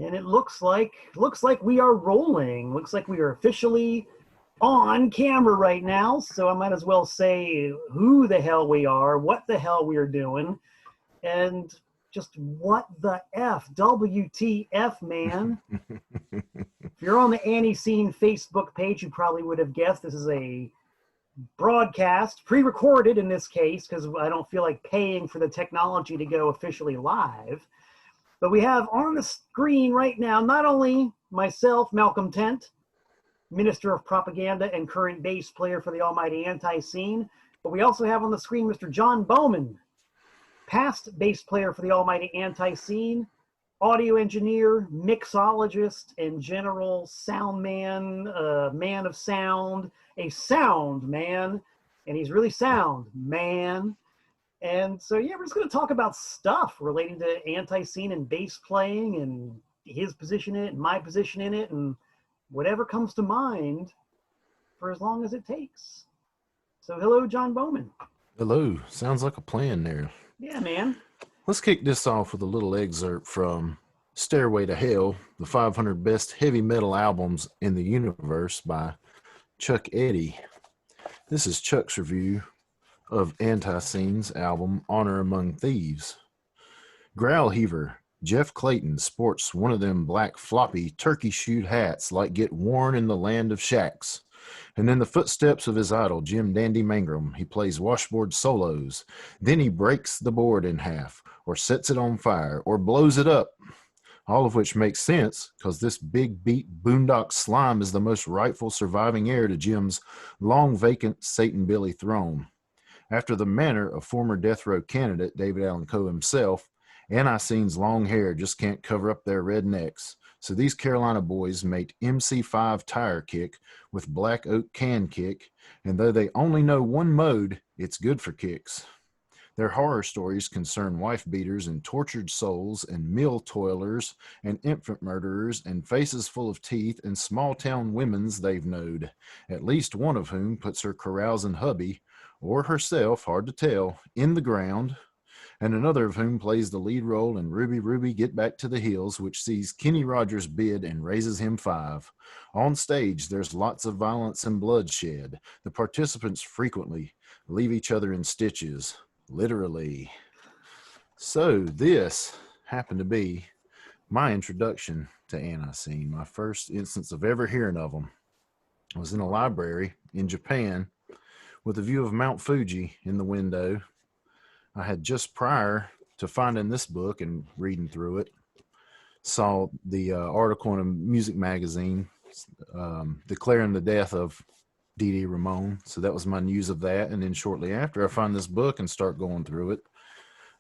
And it looks like we are rolling. Looks like we are officially on camera right now. So I might as well say who the hell we are, what the hell we are doing, and just what the F, WTF, man. If you're on the ANTiSEEN Facebook page, you probably would have guessed this is a broadcast, pre-recorded in this case, because I don't feel like paying for the technology to go officially live. But we have on the screen right now, not only myself, Malcolm Tent, Minister of Propaganda and current bass player for the almighty ANTiSEEN, but we also have on the screen Mr. John Bowman, past bass player for the almighty ANTiSEEN, audio engineer, mixologist, and general sound man, man of sound, a sound man, and he's really sound, man. And so, yeah, we're just going to talk about stuff relating to ANTiSEEN and bass playing and his position in it and my position in it and whatever comes to mind for as long as it takes. So, hello, John Bowman. Hello. Sounds like a plan there. Yeah, man. Let's kick this off with a little excerpt from Stairway to Hell, the 500 Best Heavy Metal Albums in the Universe by Chuck Eddy. This is Chuck's review of ANTiSEEN's album Honor Among Thieves. Growl Heaver Jeff Clayton sports one of them black floppy turkey shoot hats like get worn in the land of shacks. And in the footsteps of his idol, Jim Dandy Mangrum, he plays washboard solos. Then he breaks the board in half, or sets it on fire, or blows it up. All of which makes sense, because this big beat boondock slime is the most rightful surviving heir to Jim's long vacant Satan Billy throne. After the manner of former death row candidate David Allan Coe himself, ANTiSEEN's long hair just can't cover up their red necks. So these Carolina boys mate MC5 tire kick with black oak can kick, and though they only know one mode, it's good for kicks. Their horror stories concern wife beaters and tortured souls and mill toilers and infant murderers and faces full of teeth and small town women's they've knowed, at least one of whom puts her carousing hubby, or herself, hard to tell, in the ground, and another of whom plays the lead role in Ruby Ruby Get Back to the Hills, which sees Kenny Rogers bid and raises him 5. On stage, there's lots of violence and bloodshed. The participants frequently leave each other in stitches, literally. So this happened to be my introduction to ANTiSEEN, my first instance of ever hearing of them. I was in a library in Japan with a view of Mount Fuji in the window. I had just prior to finding this book and reading through it, saw the article in a music magazine declaring the death of Dee Dee Ramone. So that was my news of that. And then shortly after, I find this book and start going through it.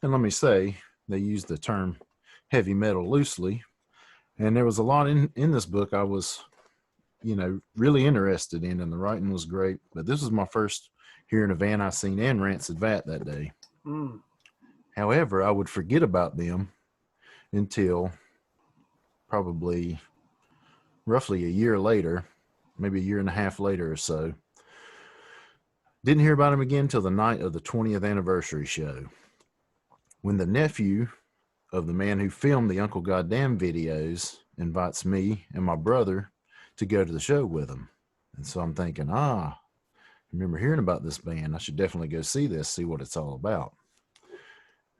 And let me say, they use the term heavy metal loosely. And there was a lot in this book I was, really interested in, and the writing was great. But this was my first hearing of ANTiSEEN and Rancid Vat that day. However, I would forget about them until probably roughly a year later, maybe a year and a half later or so. Didn't hear about them again until the night of the 20th anniversary show, when the nephew of the man who filmed the Uncle Goddamn videos invites me and my brother to go to the show with him. And so I'm thinking, I remember hearing about this band. I should definitely go see this, see what it's all about.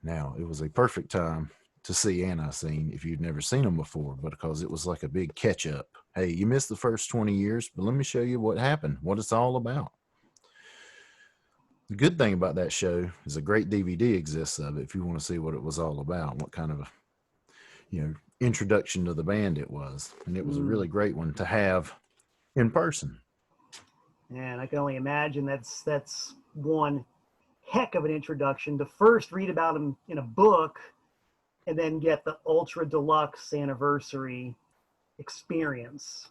Now, it was a perfect time to see ANTiSEEN if you'd never seen them before, because it was like a big catch-up. Hey, you missed the first 20 years, but let me show you what happened, what it's all about. The good thing about that show is a great DVD exists of it if you want to see what it was all about, what kind of introduction to the band it was. And it was a really great one to have in person. And I can only imagine that's one heck of an introduction to first read about him in a book and then get the ultra deluxe anniversary experience.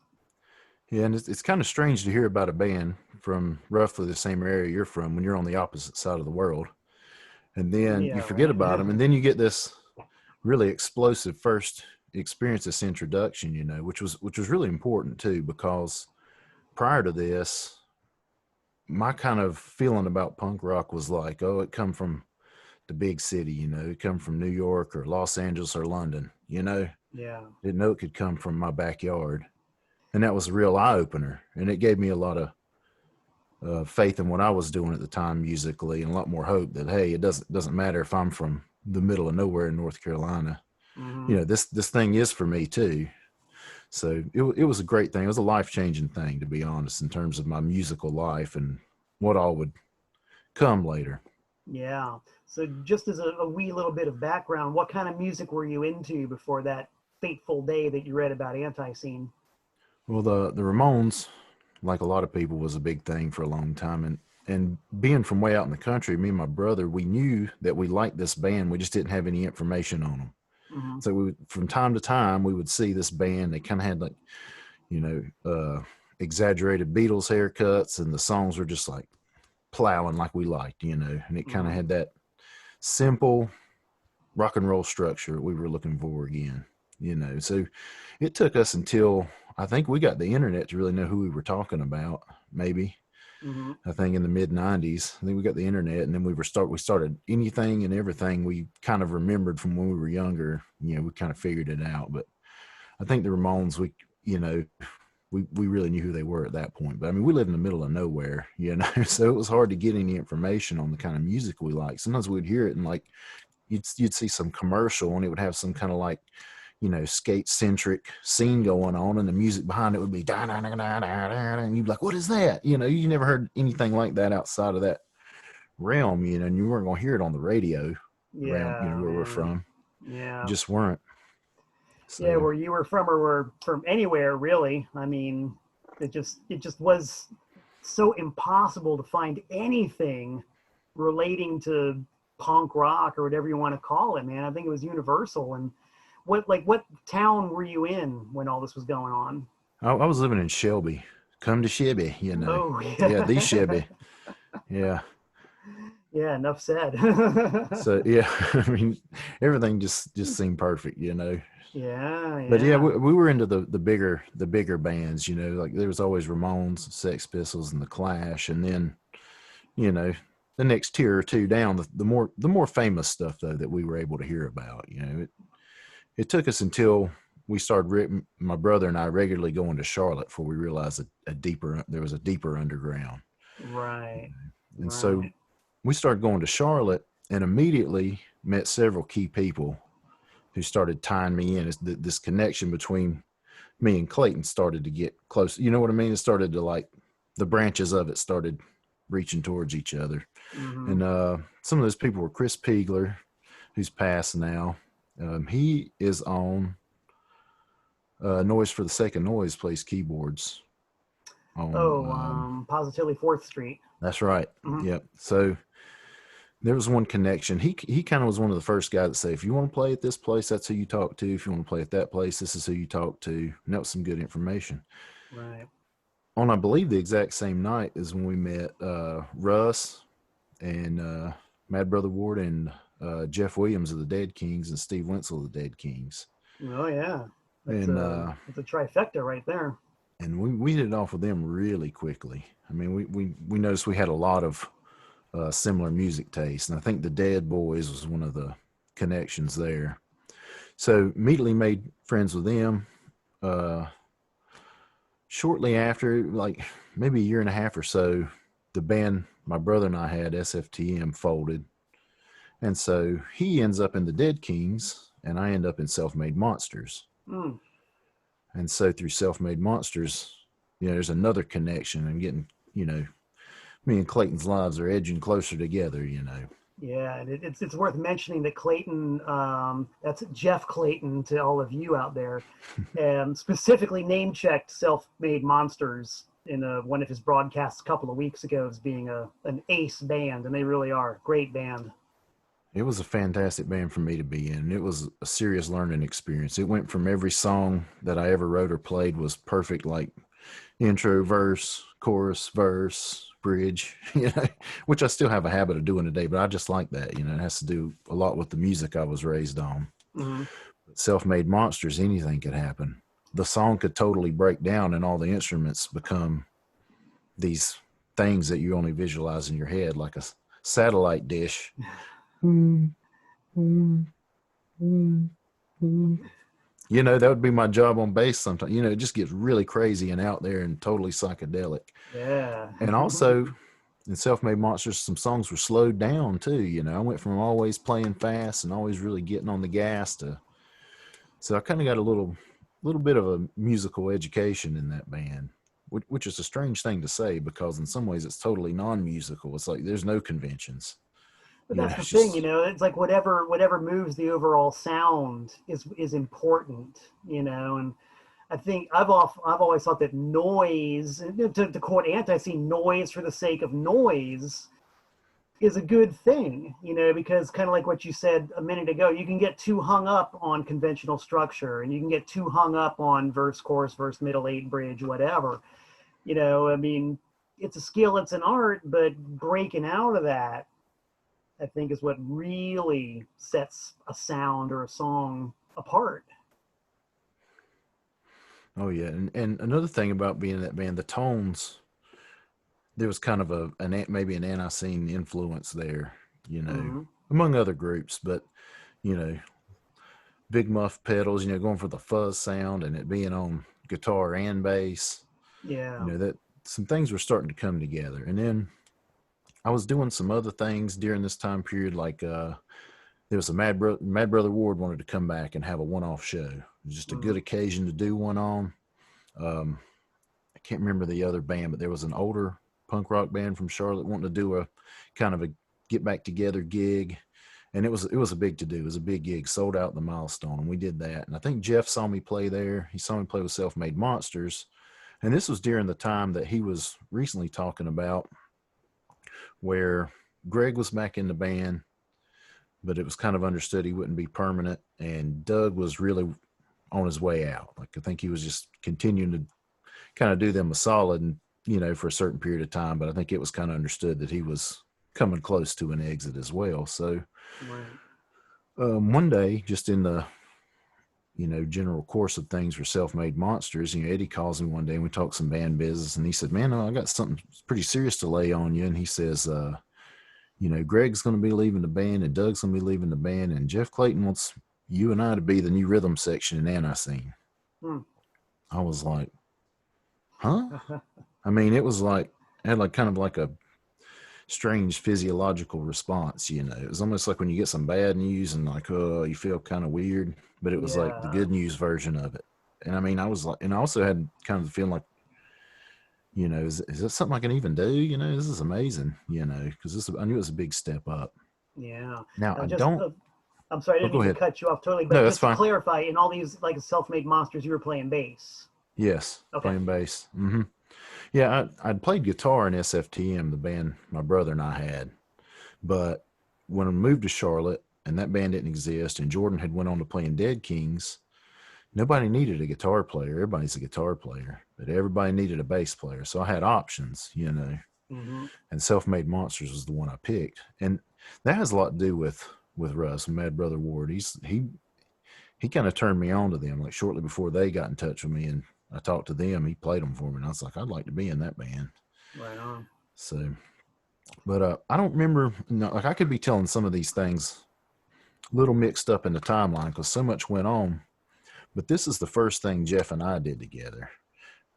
Yeah, and it's kind of strange to hear about a band from roughly the same area you're from when you're on the opposite side of the world. And then you forget about them, and then you get this really explosive first experience, this introduction, which was really important too, because prior to this, my kind of feeling about punk rock was like, it come from the big city, it come from New York or Los Angeles or London, Yeah. Didn't know it could come from my backyard. And that was a real eye opener. And it gave me a lot of faith in what I was doing at the time musically, and a lot more hope that, hey, it doesn't matter if I'm from the middle of nowhere in North Carolina. Hmm. You know, this thing is for me too. So it was a great thing. It was a life-changing thing, to be honest, in terms of my musical life and what all would come later. Yeah. So just as a wee little bit of background, what kind of music were you into before that fateful day that you read about ANTiSEEN? Well, the Ramones, like a lot of people, was a big thing for a long time. And being from way out in the country, me and my brother, we knew that we liked this band. We just didn't have any information on them. Hmm. So from time to time, we would see this band. They kind of had like, you know, exaggerated Beatles haircuts, and the songs were just like plowing like we liked, you know, and it kind of Hmm. had that simple rock and roll structure we were looking for again, you know. So it took us until I think we got the internet to really know who we were talking about. Maybe Hmm. I think in the mid '90s, I think we got the internet, and then we started anything and everything we kind of remembered from when we were younger. You know, we kind of figured it out. But I think the Ramones, you know, we really knew who they were at that point. But I mean, we live in the middle of nowhere, you know, so it was hard to get any information on the kind of music we like. Sometimes we'd hear it and like you'd see some commercial and it would have some kind of like, you know, skate centric scene going on, and the music behind it would be da da da da da, and you'd be like, what is that? You know, you never heard anything like that outside of that realm, you know, and you weren't going to hear it on the radio around, you know, Yeah, where we're man. from. You Yeah. just weren't. Yeah, So where you were from or were from anywhere really. I mean, it just was so impossible to find anything relating to punk rock or whatever you want to call it, man. I think it was universal. And what town were you in when all this was going on? I was living in Shelby. Come to Shelby, you know. Oh, Yeah, the yeah. Shelby. Yeah. Yeah, enough said. So yeah, I mean, everything just seemed perfect, you know. Yeah, But yeah, yeah. we were into the bigger bands, you know. Like there was always Ramones, Sex Pistols, and the Clash, and then you know the next tier or two down, the more famous stuff though that we were able to hear about. You know, it took us until we started my brother and I regularly going to Charlotte before we realized that there was a deeper underground. Right. And so Right. we started going to Charlotte and immediately met several key people who started tying me in. This connection between me and Clayton started to get close. You know what I mean? It started to like the branches of it started reaching towards each other. Hmm. And some of those people were Chris Piegler, who's passed now. He is on Noise for the Sake of Noise, plays keyboards on. Oh, positively Fourth Street. That's right. Hmm. Yep. So there was one connection. He kind of was one of the first guys to say, if you want to play at this place, that's who you talk to. If you want to play at that place, this is who you talk to. And that was some good information. Right. On, I believe, the exact same night is when we met Russ and Mad Brother Ward and Jeff Williams of the Dead Kings and Steve Wenzel of the Dead Kings. Oh yeah, that's And a trifecta right there. we hit it off with them really quickly. I mean, we noticed we had a lot of similar music tastes, and I think the Dead Boys was one of the connections there. So immediately made friends with them. Uh, Shortly after, like maybe a year and a half or so, the band my brother and I had, SFTM, folded. And so he ends up in the Dead Kings, and I end up in Self Made Monsters. Mm. And so through Self Made Monsters, you know, there's another connection and getting, you know, me and Clayton's lives are edging closer together, you know. Yeah, and it's worth mentioning that Clayton, that's Jeff Clayton to all of you out there, specifically name checked Self Made Monsters in one of his broadcasts a couple of weeks ago as being an ace band, and they really are great band. It was a fantastic band for me to be in. It was a serious learning experience. It went from every song that I ever wrote or played was perfect, like intro, verse, chorus, verse, bridge, you know, which I still have a habit of doing today, but I just like that. You know, it has to do a lot with the music I was raised on. Hmm. Self-Made Monsters, anything could happen. The song could totally break down and all the instruments become these things that you only visualize in your head, like a satellite dish. You know, that would be my job on bass sometimes. You know, it just gets really crazy and out there and totally psychedelic. Yeah. And also in Self-Made Monsters, some songs were slowed down too. You know, I went from always playing fast and always really getting on the gas to, so I kind of got a little bit of a musical education in that band, which is a strange thing to say because in some ways it's totally non-musical. It's like there's no conventions. But You know, that's the it's thing, just it's like whatever moves the overall sound is important, and I think I've always thought that noise, to quote ANTiSEEN, noise for the sake of noise is a good thing, because kind of like what you said a minute ago, you can get too hung up on conventional structure, and you can get too hung up on verse, chorus, verse, middle, eight, bridge, whatever. I mean, it's a skill, it's an art, but breaking out of that, I think, is what really sets a sound or a song apart. oh yeah, and another thing about being in that band, the tones, there was kind of maybe an anti-scene influence there, you know, Hmm. among other groups, but you know, big muff pedals, you know, going for the fuzz sound and it being on guitar and bass, you Yeah. know, that some things were starting to come together. And then I was doing some other things during this time period, like there was a Mad Brother Ward wanted to come back and have a one-off show. It was just a good Hmm. occasion to do one on. Um, I can't remember the other band, but there was an older punk rock band from Charlotte wanting to do a kind of a get back together gig, and it was a big to do. It was a big gig, sold out the Milestone, and we did that. And I think Jeff saw me play there. He saw me play with Self-Made Monsters, and this was during the time that he was recently talking about, where Greg was back in the band, but it was kind of understood he wouldn't be permanent, and Doug was really on his way out. Like I think he was just continuing to kind of do them a solid, and for a certain period of time. But I think it was kind of understood that he was coming close to an exit as well. So Right. one day, just in the general course of things for Self-Made Monsters, Eddie calls me one day and we talk some band business, and he said, "Man, I got something pretty serious to lay on you." And he says, Greg's going to be leaving the band, and Doug's going to be leaving the band, and Jeff Clayton wants you and I to be the new rhythm section in ANTiSEEN. Hmm. I was like, huh? I mean, it was like, it had like kind of like a strange physiological response. It was almost like when you get some bad news and like, oh, you feel kind of weird, but it was like the Yeah. good news version of it. And I mean, I was like, and I also had kind of the feeling like, is that something I can even do? This is amazing, because I knew it was a big step up. Yeah. Now I Just, don't, I'm sorry, I oh, didn't go mean to ahead. cut you off totally, No, but that's just to fine. clarify, in all these like self-made monsters, you were playing bass. Yes. Okay. Playing bass. Yeah. I'd played guitar in SFTM, the band my brother and I had. But when I moved to Charlotte and that band didn't exist and Jordan had went on to play in Dead Kings, nobody needed a guitar player. Everybody's a guitar player, but everybody needed a bass player. So I had options. Hmm. And Self-Made Monsters was the one I picked. And that has a lot to do with Russ, Mad Brother Ward. He kind of turned me on to them, like shortly before they got in touch with me and I talked to them. He played them for me and I was like, I'd like to be in that band. Right on. So, but I don't remember, like I could be telling some of these things a little mixed up in the timeline because so much went on. But this is the first thing Jeff and I did together.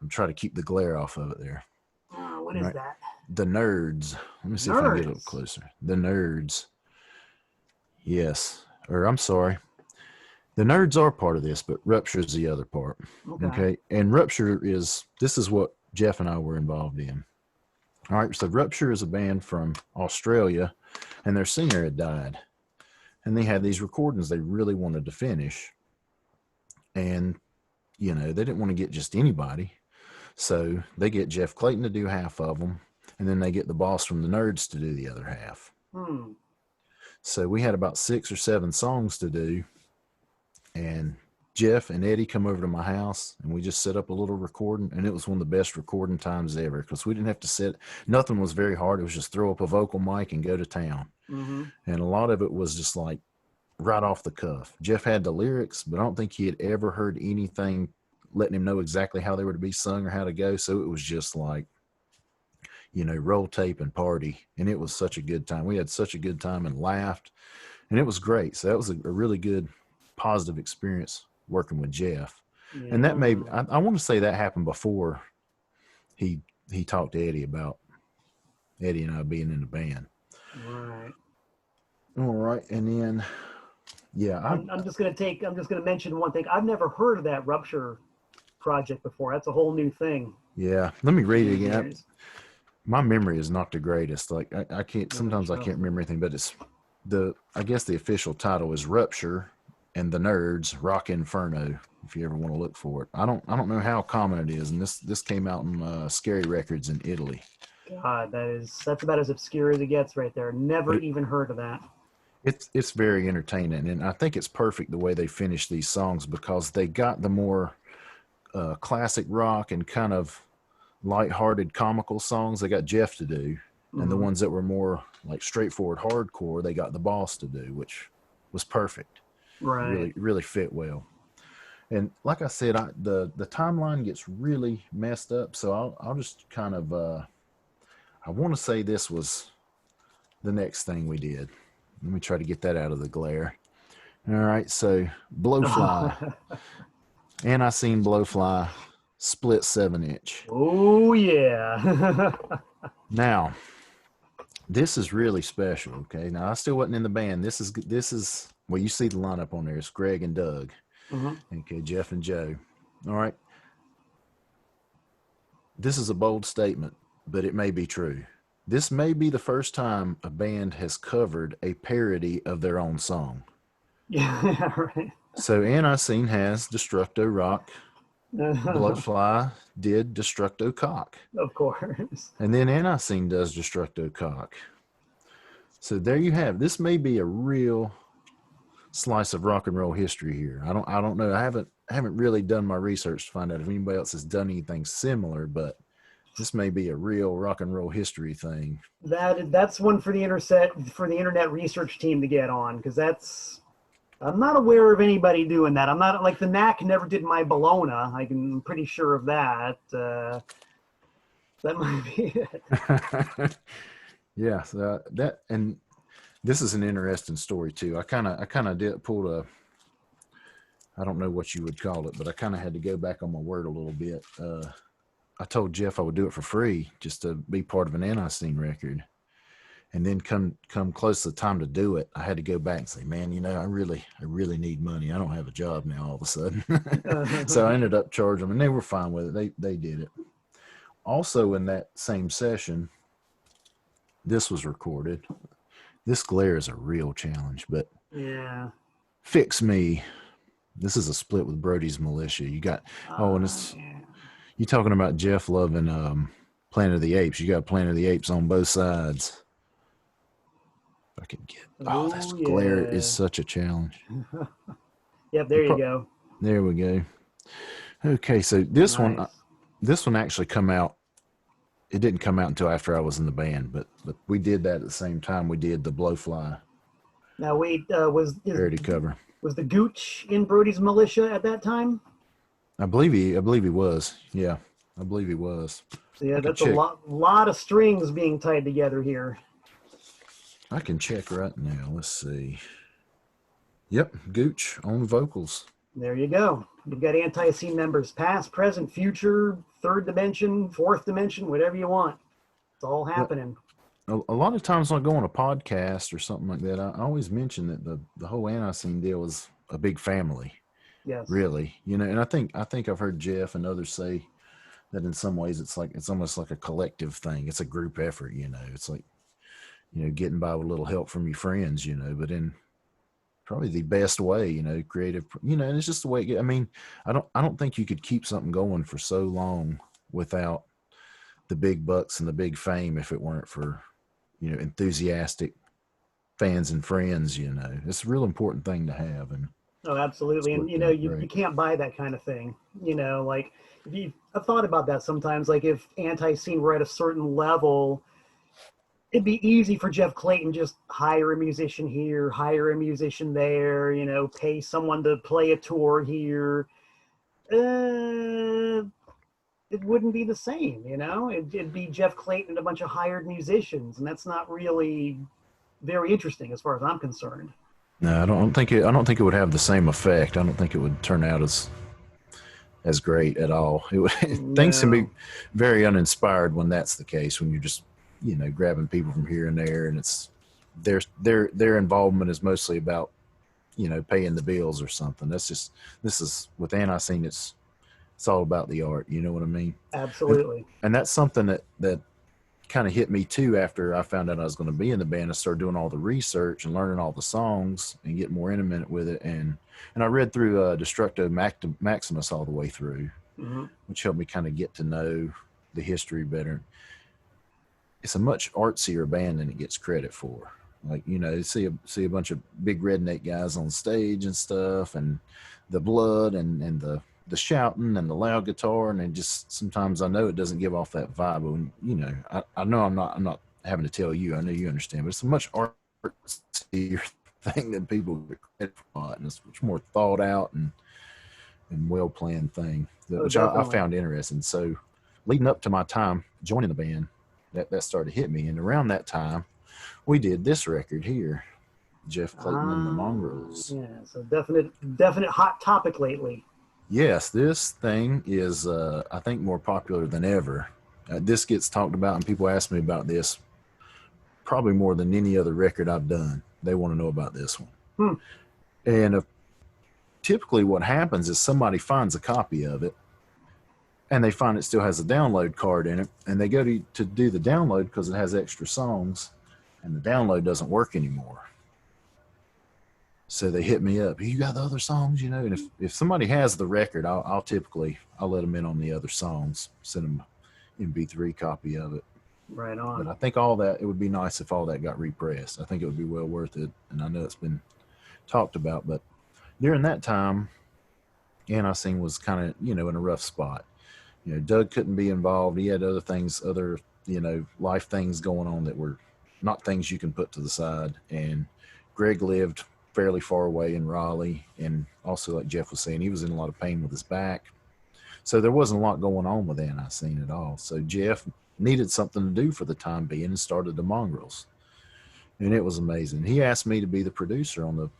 I'm trying to keep the glare off of it there. What All is right. that? The Nerds. Let me see if I can get a little Nerds. closer. The Nerds. Yes. Or I'm sorry. The Nerds are part of this, but Rupture is the other part. Okay. Okay. And this is what Jeff and I were involved in. All right. So Rupture is a band from Australia, and their singer had died. And they had these recordings they really wanted to finish. And, they didn't want to get just anybody. So they get Jeff Clayton to do half of them, and then they get the boss from the Nerds to do the other half. Hmm. So we had about 6 or 7 songs to do, and Jeff and Eddie come over to my house, and we just set up a little recording, and it was one of the best recording times ever because we didn't have to sit. Nothing was very hard. It was just throw up a vocal mic and go to town. Mm-hmm. And a lot of it was just like right off the cuff. Jeff had the lyrics, but I don't think he had ever heard anything letting him know exactly how they were to be sung or how to go. So it was just like, roll tape and party. And it was such a good time. We had such a good time and laughed, and it was great. So that was a really good, positive experience working with Jeff. Yeah. And that I want to say that happened before he talked to Eddie about Eddie and I being in the band. Right. All right. And then, yeah. I'm just going to mention one thing. I've never heard of that Rupture project before. That's a whole new thing. Yeah. Let me read it again. Years. My memory is not the greatest. Like I can't, Yeah, sometimes I can't remember anything, but it's I guess the official title is Rupture and the Nerds Rock Inferno. If you ever want to look for it, I don't know how common it is. And this came out in Scary Records in Italy. God, that's about as obscure as it gets right there. Never even heard of that. It's very entertaining, and I think it's perfect the way they finish these songs because they got the more classic rock and kind of lighthearted comical songs they got Jeff to do, and the ones that were more like straightforward hardcore they got the boss to do, which was perfect. Right. Really fit well. And like I said, the timeline gets really messed up, so I'll just kind of I want to say this was the next thing we did. Let me try to get that out of the glare. All right, so Blowfly, ANTiSEEN Blowfly, split 7-inch. Oh yeah. Now, this is really special. Okay, now I still wasn't in the band. This is well, you see the lineup on there. It's Greg and Doug. Okay, Jeff and Joe. All right. This is a bold statement, but it may be true. This may be the first time a band has covered a parody of their own song. Yeah, right. So ANTiSEEN has Destructo Rock. Blowfly did Destructo Cock. Of course. And then ANTiSEEN does Destructo Cock. So there you have. This may be a real slice of rock and roll history here. I don't know. I haven't really done my research to find out if anybody else has done anything similar, but this may be a real rock and roll history thing. That's one for the internet research team to get on, because I'm not aware of anybody doing that. I'm not like the Knack never did My Bologna. I'm pretty sure of that. That might be it. Yeah, so that, and this is an interesting story too. I kind of pulled a, I don't know what you would call it, but I kind of had to go back on my word a little bit. I told Jeff I would do it for free just to be part of an ANTiSEEN record. And then come close to the time to do it, I had to go back and say, man, I really need money. I don't have a job now all of a sudden. So I ended up charging them, and they were fine with it. They did it. Also in that same session, this was recorded. This glare is a real challenge, but yeah. Fix Me. This is a split with Brody's Militia. You got, and it's, you talking about Jeff loving Planet of the Apes. You got Planet of the Apes on both sides. I can get. This glare is such a challenge. Yep, there you go. There we go. Okay, so this one actually come out. It didn't come out until after I was in the band, but we did that at the same time we did the Blowfly. Now wait, was parody cover. Was the Gooch in Brody's Militia at that time? I believe he was. Yeah, I believe he was. So yeah, that's a lot of strings being tied together here. I can check right now. Let's see. Yep, Gooch on vocals. There you go. You've got ANTiSEEN members, past, present, future, third dimension, fourth dimension, whatever you want. It's all happening. A lot of times when I go on a podcast or something like that, I always mention that the whole ANTiSEEN deal is a big family. Yes. Really. And I think I've heard Jeff and others say that in some ways it's almost like a collective thing. It's a group effort, It's like, getting by with a little help from your friends, but in probably the best way, creative, and it's just the way it gets. I mean, I don't think you could keep something going for so long without the big bucks and the big fame if it weren't for, enthusiastic fans and friends, It's a real important thing to have. And oh, absolutely. And, you can't buy that kind of thing, like I've thought about that sometimes, like if ANTiSEEN were at a certain level, it'd be easy for Jeff Clayton just hire a musician here, hire a musician there, pay someone to play a tour here. It wouldn't be the same, It'd be Jeff Clayton and a bunch of hired musicians, and that's not really very interesting as far as I'm concerned. No, I don't think it would have the same effect. I don't think it would turn out as great at all. It would, things can be No, very uninspired when that's the case. When you're just grabbing people from here and there, and it's their involvement is mostly about paying the bills or something. That's just this is with ANTiSEEN. It's all about the art. You know what I mean? And absolutely. and that's something that kind of hit me too after I found out I was going to be in the band. I started doing all the research and learning all the songs and getting more intimate with it. And I read through Destructo Maximus all the way through, Hmm. which helped me kind of get to know the history better. It's a much artsier band than it gets credit for. Like you see a bunch of big redneck guys on stage and stuff, and the blood and the shouting and the loud guitar, and it just sometimes I know it doesn't give off that vibe. But I know I'm not having to tell you. I know you understand, but it's a much artsier thing than people get credit for, and it's much more thought out and well planned thing, Oh, which I definitely. found interesting. So leading up to my time joining the band, that started to hit me, and around that time we did this record here, Jeff Clayton and the Mongrels. Yeah, so definite hot topic lately. Yes, this thing is, I think, more popular than ever. This gets talked about, and people ask me about this probably more than any other record I've done. They want to know about this one. Hmm. And typically, what happens is somebody finds a copy of it, and they find it still has a download card in it, and they go to do the download because it has extra songs, and the download doesn't work anymore. So they hit me up. You got the other songs, And if somebody has the record, I'll let them in on the other songs. Send them MP3 copy of it. Right But on. I think all that it would be nice if all that got repressed. I think it would be well worth it. And I know it's been talked about, but during that time, ANTiSEEN was kind of in a rough spot. Doug couldn't be involved. He had other life things going on that were not things you can put to the side. And Greg lived fairly far away in Raleigh, and also like Jeff was saying, he was in a lot of pain with his back. So there wasn't a lot going on with ANTiSEEN at all. So Jeff needed something to do for the time being and started the Mongrels, and it was amazing. He asked me to be the producer on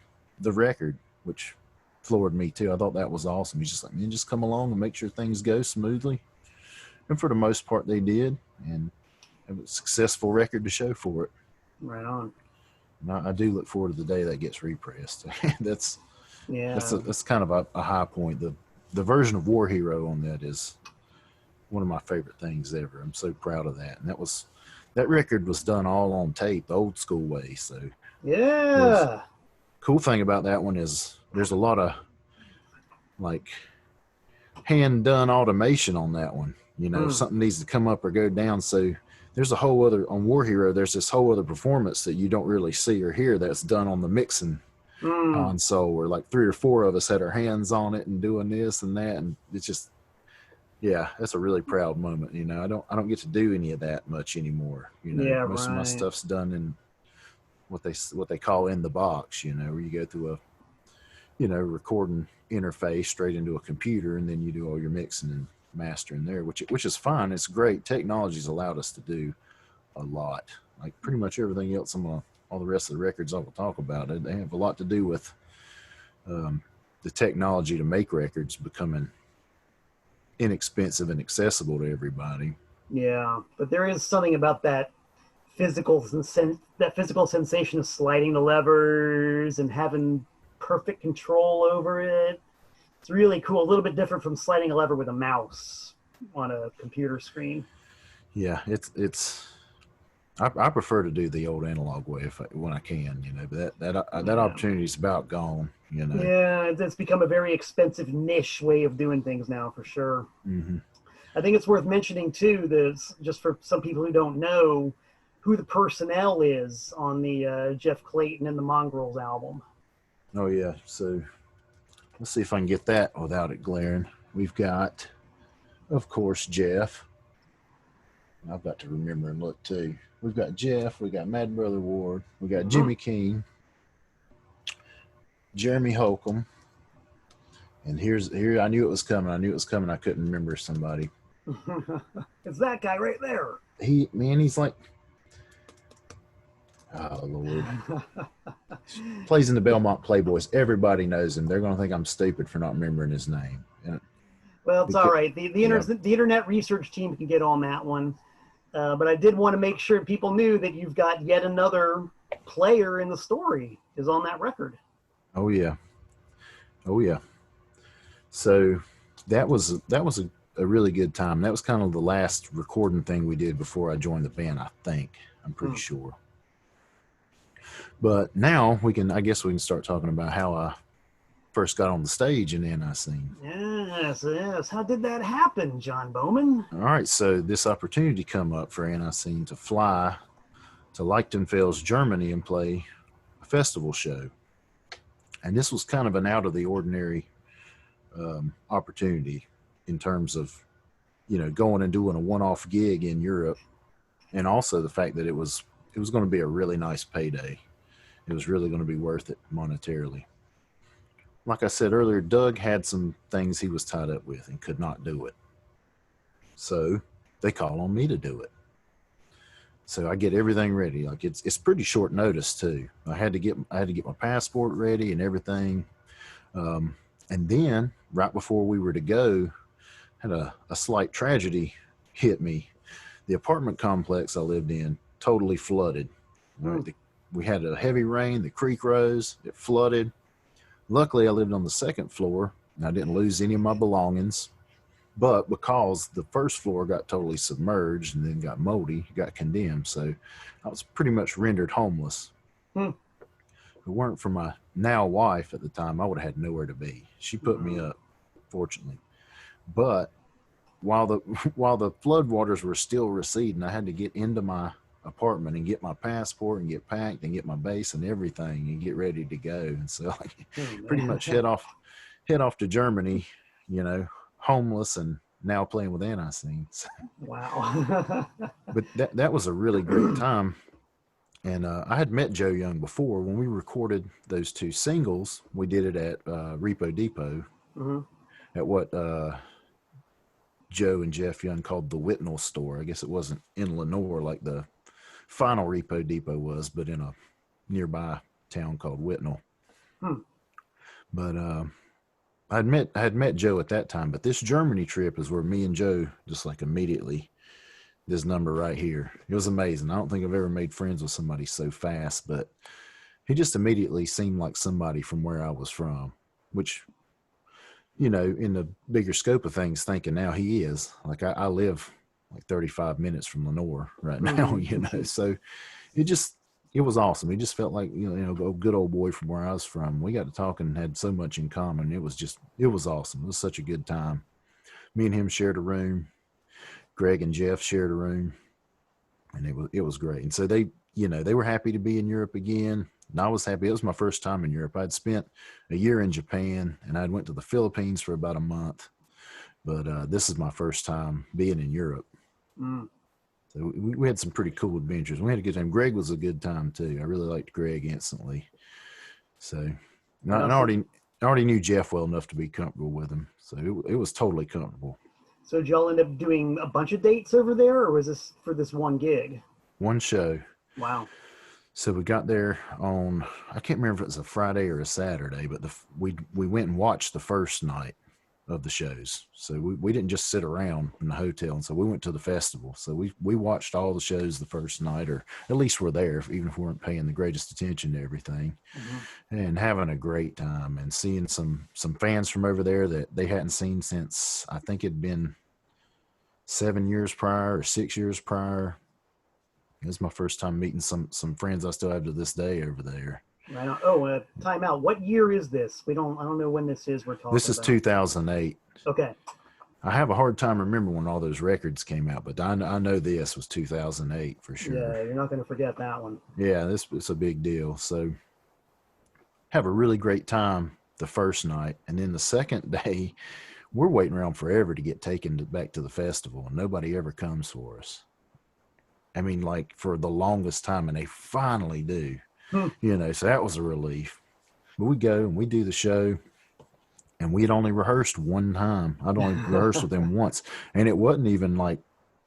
the record, which floored me too. I thought that was awesome. He's just like, man, just come along and make sure things go smoothly. And for the most part, they did, and have a successful record to show for it. Right on. And I do look forward to the day that gets repressed. that's Yeah. that's kind of a high point. The version of War Hero on that is one of my favorite things ever. I'm so proud of that. And that record was done all on tape, the old school way. So was Yeah. cool thing about that one is there's a lot of like hand done automation on that one. If Hmm. something needs to come up or go down. So there's a whole other on War Hero. There's this whole other performance that you don't really see or hear that's done on the mixing Hmm. console, where like three or four of us had our hands on it and doing this and that, and it's just that's a really proud moment. I don't get to do any of that much anymore. Yeah. Most of my Right. stuff's done in what they call in the box. Where you go through a recording interface straight into a computer, and then you do all your mixing and mastering there, which is fine. It's great. Technology's allowed us to do a lot. Like pretty much everything else all the rest of the records I will talk about, they have a lot to do with the technology to make records becoming inexpensive and accessible to everybody. Yeah. But there is something about that physical sensation of sliding the levers and having perfect control over it. It's really cool. A little bit different from sliding a lever with a mouse on a computer screen. Yeah, I prefer to do the old analog way when I can, but that Yeah. opportunity is about gone. Yeah, it's become a very expensive niche way of doing things now, for sure. Mm-hmm. I think it's worth mentioning too that just for some people who don't know who the personnel is on the Jeff Clayton and the Mongrels album. Oh yeah, so let's see if I can get that without it glaring. We've got, of course, Jeff. I've got to remember and look too. We've got Jeff. We got Mad Brother Ward. We got Mm-hmm. Jimmy King, Jeremy Holcomb, and here. I knew it was coming. I couldn't remember somebody. It's that guy right there. He's like Oh, Lord. Plays in the Belmont Playboys. Everybody knows him. They're going to think I'm stupid for not remembering his name. And Well, it's all because, right. yeah. The internet research team can get on that one. But I did want to make sure people knew that you've got yet another player in the story is on that record. Oh, yeah. Oh, yeah. So that was a really good time. That was kind of the last recording thing we did before I joined the band, I think. I'm pretty sure. But now I guess we can start talking about how I first got on the stage in ANTiSEEN. Yes. How did that happen, John Bowman? All right, so this opportunity come up for ANTiSEEN to fly to Lichtenfels, Germany, and play a festival show. And this was kind of an out of the ordinary opportunity in terms of, going and doing a one-off gig in Europe, and also the fact that it was going to be a really nice payday. It was really going to be worth it monetarily. Like I said earlier, Doug had some things he was tied up with and could not do it. So they call on me to do it. So I get everything ready. Like it's pretty short notice too. I had to get my passport ready and everything. And then right before we were to go, had a slight tragedy hit me. The apartment complex I lived in totally flooded. Right? We had a heavy rain. The creek rose. It flooded. Luckily, I lived on the second floor, and I didn't lose any of my belongings. But because the first floor got totally submerged and then got moldy, got condemned, so I was pretty much rendered homeless. If it weren't for my now wife at the time, I would have had nowhere to be. She put me up, fortunately. But while the floodwaters were still receding, I had to get into my apartment and get my passport and get packed and get my base and everything and get ready to go. And so pretty much head off to Germany, homeless and now playing with ANTiSEEN. Wow. But that was a really great time. And I had met Joe Young before. When we recorded those two singles, we did it at Repo Depot at what Joe and Jeff Young called the Whitnall store. I guess it wasn't in Lenore like the final Repo Depot was, but in a nearby town called Whitnall. But I had met Joe at that time, but this Germany trip is where me and Joe just like immediately, this number right here, it was amazing. I don't think I've ever made friends with somebody so fast, but he just immediately seemed like somebody from where I was from, which, in the bigger scope of things, thinking now he is. Like I live like 35 minutes from Lenore right now, so it was awesome. He just felt like, a good old boy from where I was from. We got to talk and had so much in common. It was awesome. It was such a good time. Me and him shared a room. Greg and Jeff shared a room, and it was great. And so they were happy to be in Europe again. And I was happy. It was my first time in Europe. I'd spent a year in Japan, and I'd went to the Philippines for about a month. But this is my first time being in Europe. So we had some pretty cool adventures. We had a good time. Greg was a good time too. I really liked Greg instantly. So I already knew Jeff well enough to be comfortable with him. So it was totally comfortable. So did y'all end up doing a bunch of dates over there, or was this for this one gig? One show. Wow. So we got there on, I can't remember if it was a Friday or a Saturday, but we went and watched the first night of the shows. So we didn't just sit around in the hotel, and so we went to the festival. So we watched all the shows the first night, or at least we're there, even if we weren't paying the greatest attention to everything, and having a great time and seeing some fans from over there that they hadn't seen since, I think it'd been 7 years prior or 6 years prior. It was my first time meeting some friends I still have to this day over there. Right on. Oh, time out. What year is this? I don't know when this is. We're talking. This is about 2008. Okay. I have a hard time remembering when all those records came out, but I know this was 2008 for sure. Yeah, you're not going to forget that one. Yeah, it's a big deal. So have a really great time the first night, and then the second day, we're waiting around forever to get taken back to the festival, and nobody ever comes for us. I mean, like for the longest time, and they finally do. So that was a relief. But we go and we do the show, and we had only rehearsed one time. I'd only rehearsed with them once, and it wasn't even like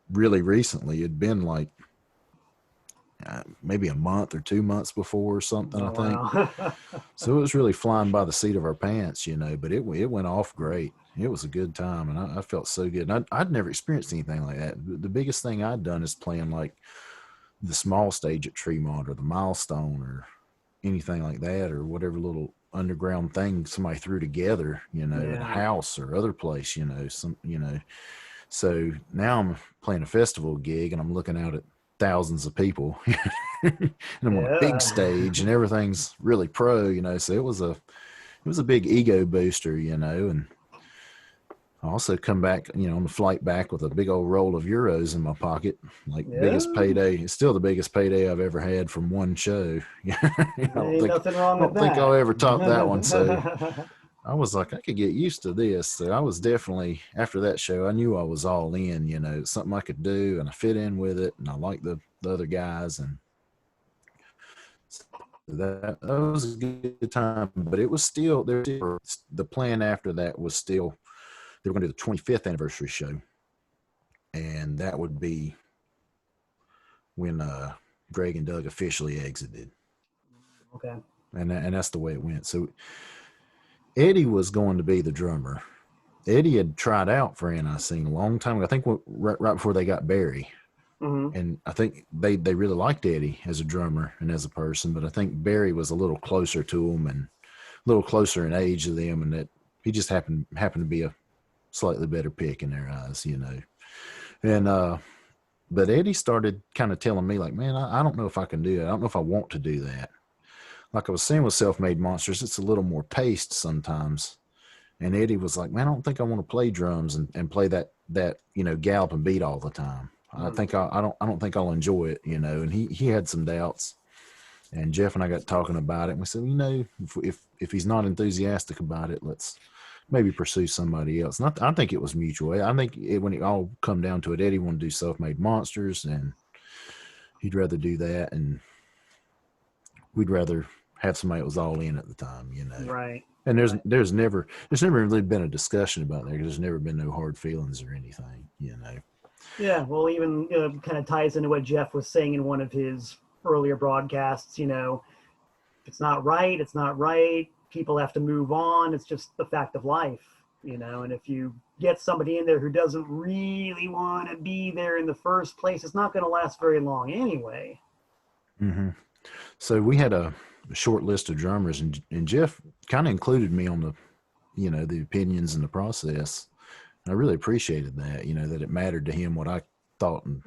really recently. It'd been like maybe a month or 2 months before or something, Oh, I think. wow. So it was really flying by the seat of our pants, but it went off great. It was a good time, and I felt so good. And I'd never experienced anything like that. The biggest thing I'd done is playing like the small stage at Tremont or the Milestone or anything like that, or whatever little underground thing somebody threw together, at a Yeah. house or other place, So now I'm playing a festival gig and I'm looking out at thousands of people and I'm on a big stage Yeah. and everything's really pro, so it was a big ego booster, and I also come back, on the flight back with a big old roll of euros in my pocket, like biggest Yeah. payday. It's still the biggest payday I've ever had from one show. I Ain't nothing wrong with don't think I'll that. ever top that one. So I was like, I could get used to this. So I was definitely, after that show, I knew I was all in, it's something I could do and I fit in with it. And I like the other guys. And that was a good time, but it was still there. The plan after that was still, they were going to do the 25th anniversary show. And that would be when Greg and Doug officially exited. Okay. And that's the way it went. So Eddie was going to be the drummer. Eddie had tried out for ANTiSEEN a long time ago. I think right before they got Barry. Mm-hmm. And I think they really liked Eddie as a drummer and as a person, but I think Barry was a little closer to him and a little closer in age to them, and that he just happened to be a slightly better pick in their eyes, And but Eddie started kind of telling me, like, man, I don't know if I can do it. I don't know if I want to do that. Like I was saying with Self-Made Monsters, it's a little more paced sometimes. And Eddie was like, man, I don't think I want to play drums and play that gallop and beat all the time. I think I don't think I'll enjoy it, And he had some doubts. And Jeff and I got talking about it. And we said, if he's not enthusiastic about it, let's maybe pursue somebody else. And I think it was mutual. I think when it all come down to it, Eddie wanted to do Self-Made Monsters, and he'd rather do that, and we'd rather have somebody that was all in at the time, Right. And there's never really been a discussion about that. There's never been no hard feelings or anything, Yeah. Well, even kind of ties into what Jeff was saying in one of his earlier broadcasts. It's not right. It's not right. People have to move on. It's just the fact of life, And if you get somebody in there who doesn't really want to be there in the first place, it's not going to last very long anyway. Mm-hmm. So we had a short list of drummers, and Jeff kind of included me on the, the opinions and the process. And I really appreciated that, that it mattered to him what I thought. And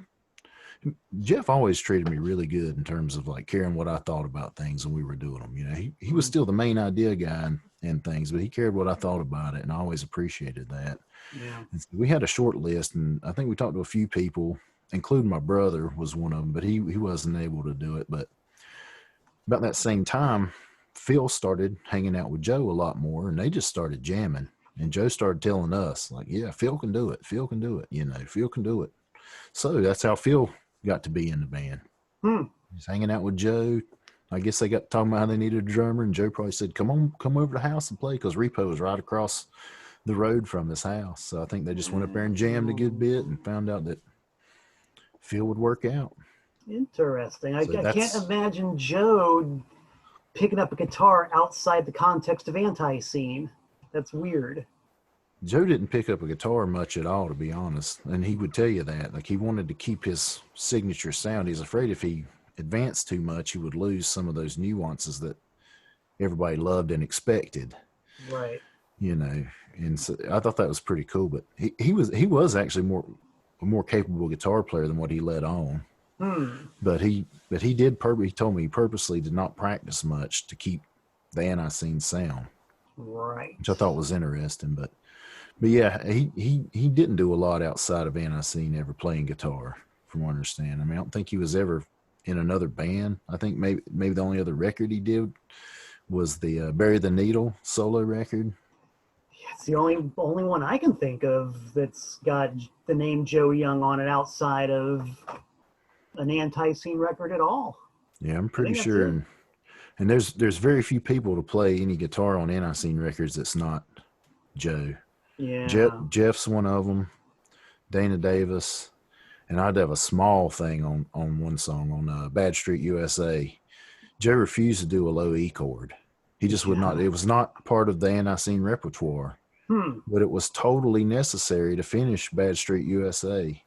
Jeff always treated me really good in terms of like caring what I thought about things when we were doing them. He was still the main idea guy and things, but he cared what I thought about it, and I always appreciated that. Yeah. And so we had a short list, and I think we talked to a few people, including my brother was one of them, but he wasn't able to do it. But about that same time, Phil started hanging out with Joe a lot more, and they just started jamming. And Joe started telling us, like, yeah, Phil can do it. Phil can do it. Phil can do it. So that's how Phil got to be in the band. He's hanging out with Joe. I guess they got talking about how they needed a drummer, and Joe probably said, come over to the house and play, because Repo was right across the road from his house. So I think they just went up there and jammed a good bit and found out that Phil would work out. Interesting. I So can't imagine Joe picking up a guitar outside the context of ANTiSEEN. That's weird. Joe didn't pick up a guitar much at all, to be honest. And he would tell you that. Like, he wanted to keep his signature sound. He's afraid if he advanced too much, he would lose some of those nuances that everybody loved and expected. Right. And so I thought that was pretty cool. But he was actually a more capable guitar player than what he let on. But he told me he purposely did not practice much to keep the ANTiSEEN sound. Right. Which I thought was interesting. But yeah, he didn't do a lot outside of ANTiSEEN ever playing guitar, from what I understand. I mean, I don't think he was ever in another band. I think maybe the only other record he did was the Bury the Needle solo record. Yeah, it's the only one I can think of that's got the name Joe Young on it outside of an ANTiSEEN record at all. Yeah, I'm pretty sure. And there's very few people to play any guitar on ANTiSEEN records that's not Joe. Yeah. Jeff's one of them. Dana Davis. And I'd have a small thing on one song on Bad Street USA. Joe refused to do a low E chord. He just would not. It was not part of the ANTiSEEN repertoire, but it was totally necessary to finish Bad Street USA.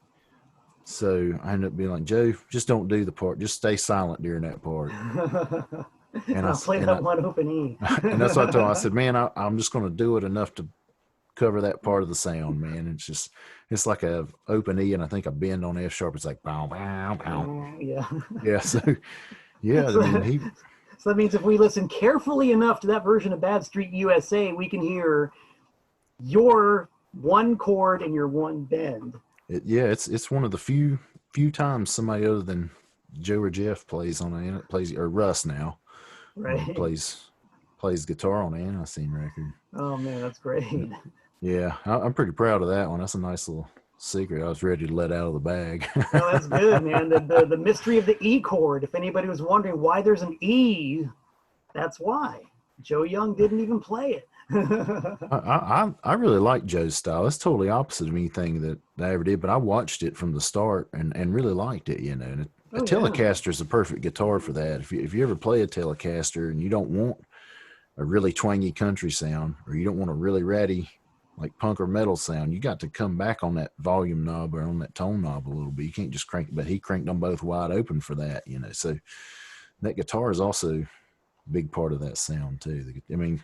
So I ended up being like, Joe, just don't do the part. Just stay silent during that part. And I'll play that one open E. And that's what I told him. I said, man, I'm just going to do it enough to cover that part of the sound, man. It's like a open E, and I think a bend on F sharp. It's like bow, bow, bow. Yeah. Yeah. So, yeah. So, I mean, so that means if we listen carefully enough to that version of Bad Street USA, we can hear your one chord and your one bend. It's one of the few times somebody other than Joe or Jeff plays or Russ now, right? Plays guitar on the ANTiSEEN record. Oh man, that's great. Yeah, I'm pretty proud of that one. That's a nice little secret I was ready to let out of the bag. No, that's good, man. The mystery of the E chord. If anybody was wondering why there's an E, that's why. Joe Young didn't even play it. I really like Joe's style. It's totally opposite of anything that I ever did, but I watched it from the start and really liked it, you know. And a Telecaster is the perfect guitar for that. If you ever play a Telecaster and you don't want a really twangy country sound, or you don't want a really ratty like punk or metal sound, you got to come back on that volume knob or on that tone knob a little bit. You can't just crank it, but he cranked them both wide open for that, you know. So that guitar is also a big part of that sound too. I mean,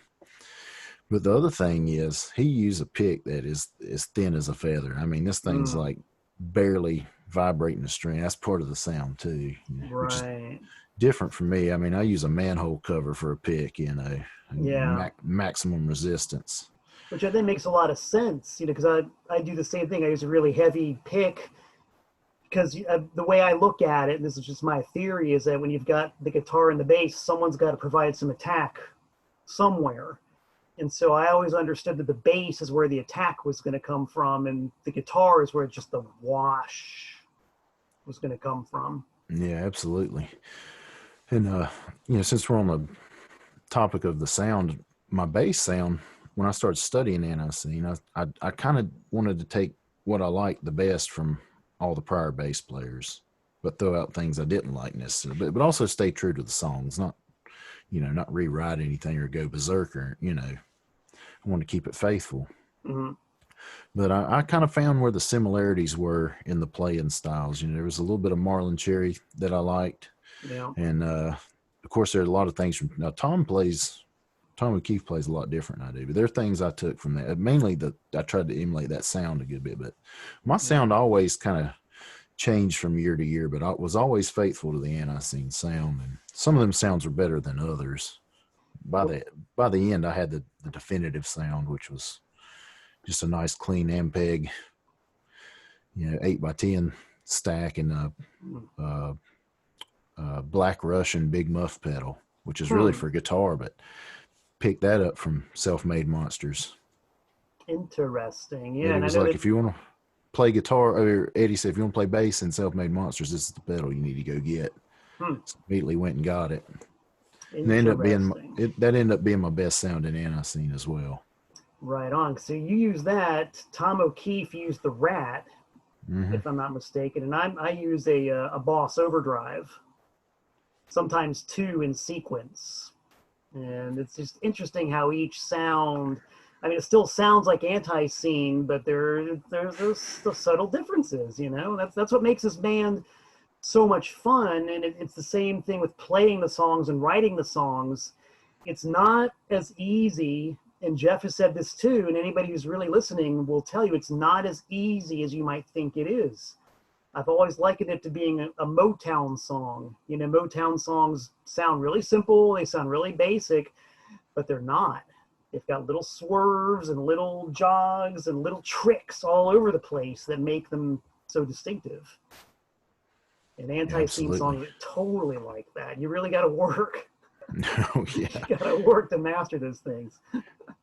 but the other thing is he used a pick that is as thin as a feather. I mean, this thing's like barely vibrating the string. That's part of the sound too, you know, which is different from me. I mean, I use a manhole cover for a pick, you know. Yeah. Maximum resistance. Which I think makes a lot of sense, you know, because I do the same thing. I use a really heavy pick because the way I look at it, and this is just my theory, is that when you've got the guitar and the bass, someone's got to provide some attack somewhere. And so I always understood that the bass is where the attack was going to come from, and the guitar is where just the wash was going to come from. Yeah, absolutely. And, you know, since we're on the topic of the sound, my bass sound, when I started studying ANTiSEEN, I kind of wanted to take what I liked the best from all the prior bass players, but throw out things I didn't like necessarily, but also stay true to the songs, not rewrite anything or go berserker, you know. I want to keep it faithful. But I kind of found where the similarities were in the playing styles. You know, there was a little bit of Marlon Cherry that I liked. Yeah. And, of course, there are a lot of things from now. Tom O'Keefe plays a lot different than I do, but there are things I took from that. Mainly I tried to emulate that sound a good bit, but my sound always kind of changed from year to year, but I was always faithful to the ANTiSEEN sound, and some of them sounds were better than others. By the end, I had the definitive sound, which was just a nice clean Ampeg, you know, 8x10 stack and Black Russian big muff pedal, which is really for guitar, but picked that up from Self-Made Monsters. Interesting. Yeah. And it was like, if you want to play guitar, or Eddie said, if you want to play bass in Self-Made Monsters, this is the pedal you need to go get. So immediately went and got it. And that ended up being my best sound in ANTiSEEN as well. Right on. So you use that. Tom O'Keefe used the Rat, if I'm not mistaken, and I use a Boss Overdrive, sometimes two in sequence. And it's just interesting how each sound, I mean, it still sounds like ANTiSEEN, but there's the subtle differences, you know. That's what makes this band so much fun. And it's the same thing with playing the songs and writing the songs. It's not as easy, and Jeff has said this too, and anybody who's really listening will tell you it's not as easy as you might think it is. I've always likened it to being a Motown song. You know, Motown songs sound really simple, they sound really basic, but they're not. They've got little swerves and little jogs and little tricks all over the place that make them so distinctive. And ANTiSEEN songs are totally like that. You really got to work. Oh, yeah. You got to work to master those things.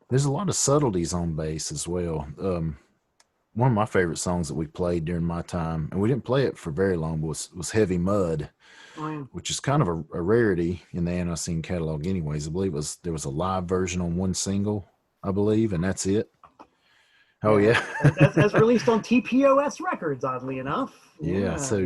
There's a lot of subtleties on bass as well. One of my favorite songs that we played during my time, and we didn't play it for very long, but was Heavy Mud, which is kind of a rarity in the ANTiSEEN catalog anyways. I believe there was a live version on one single, I believe, and that's it. Oh Yeah, yeah. as released on TPOS Records, oddly enough. Yeah. Yeah, So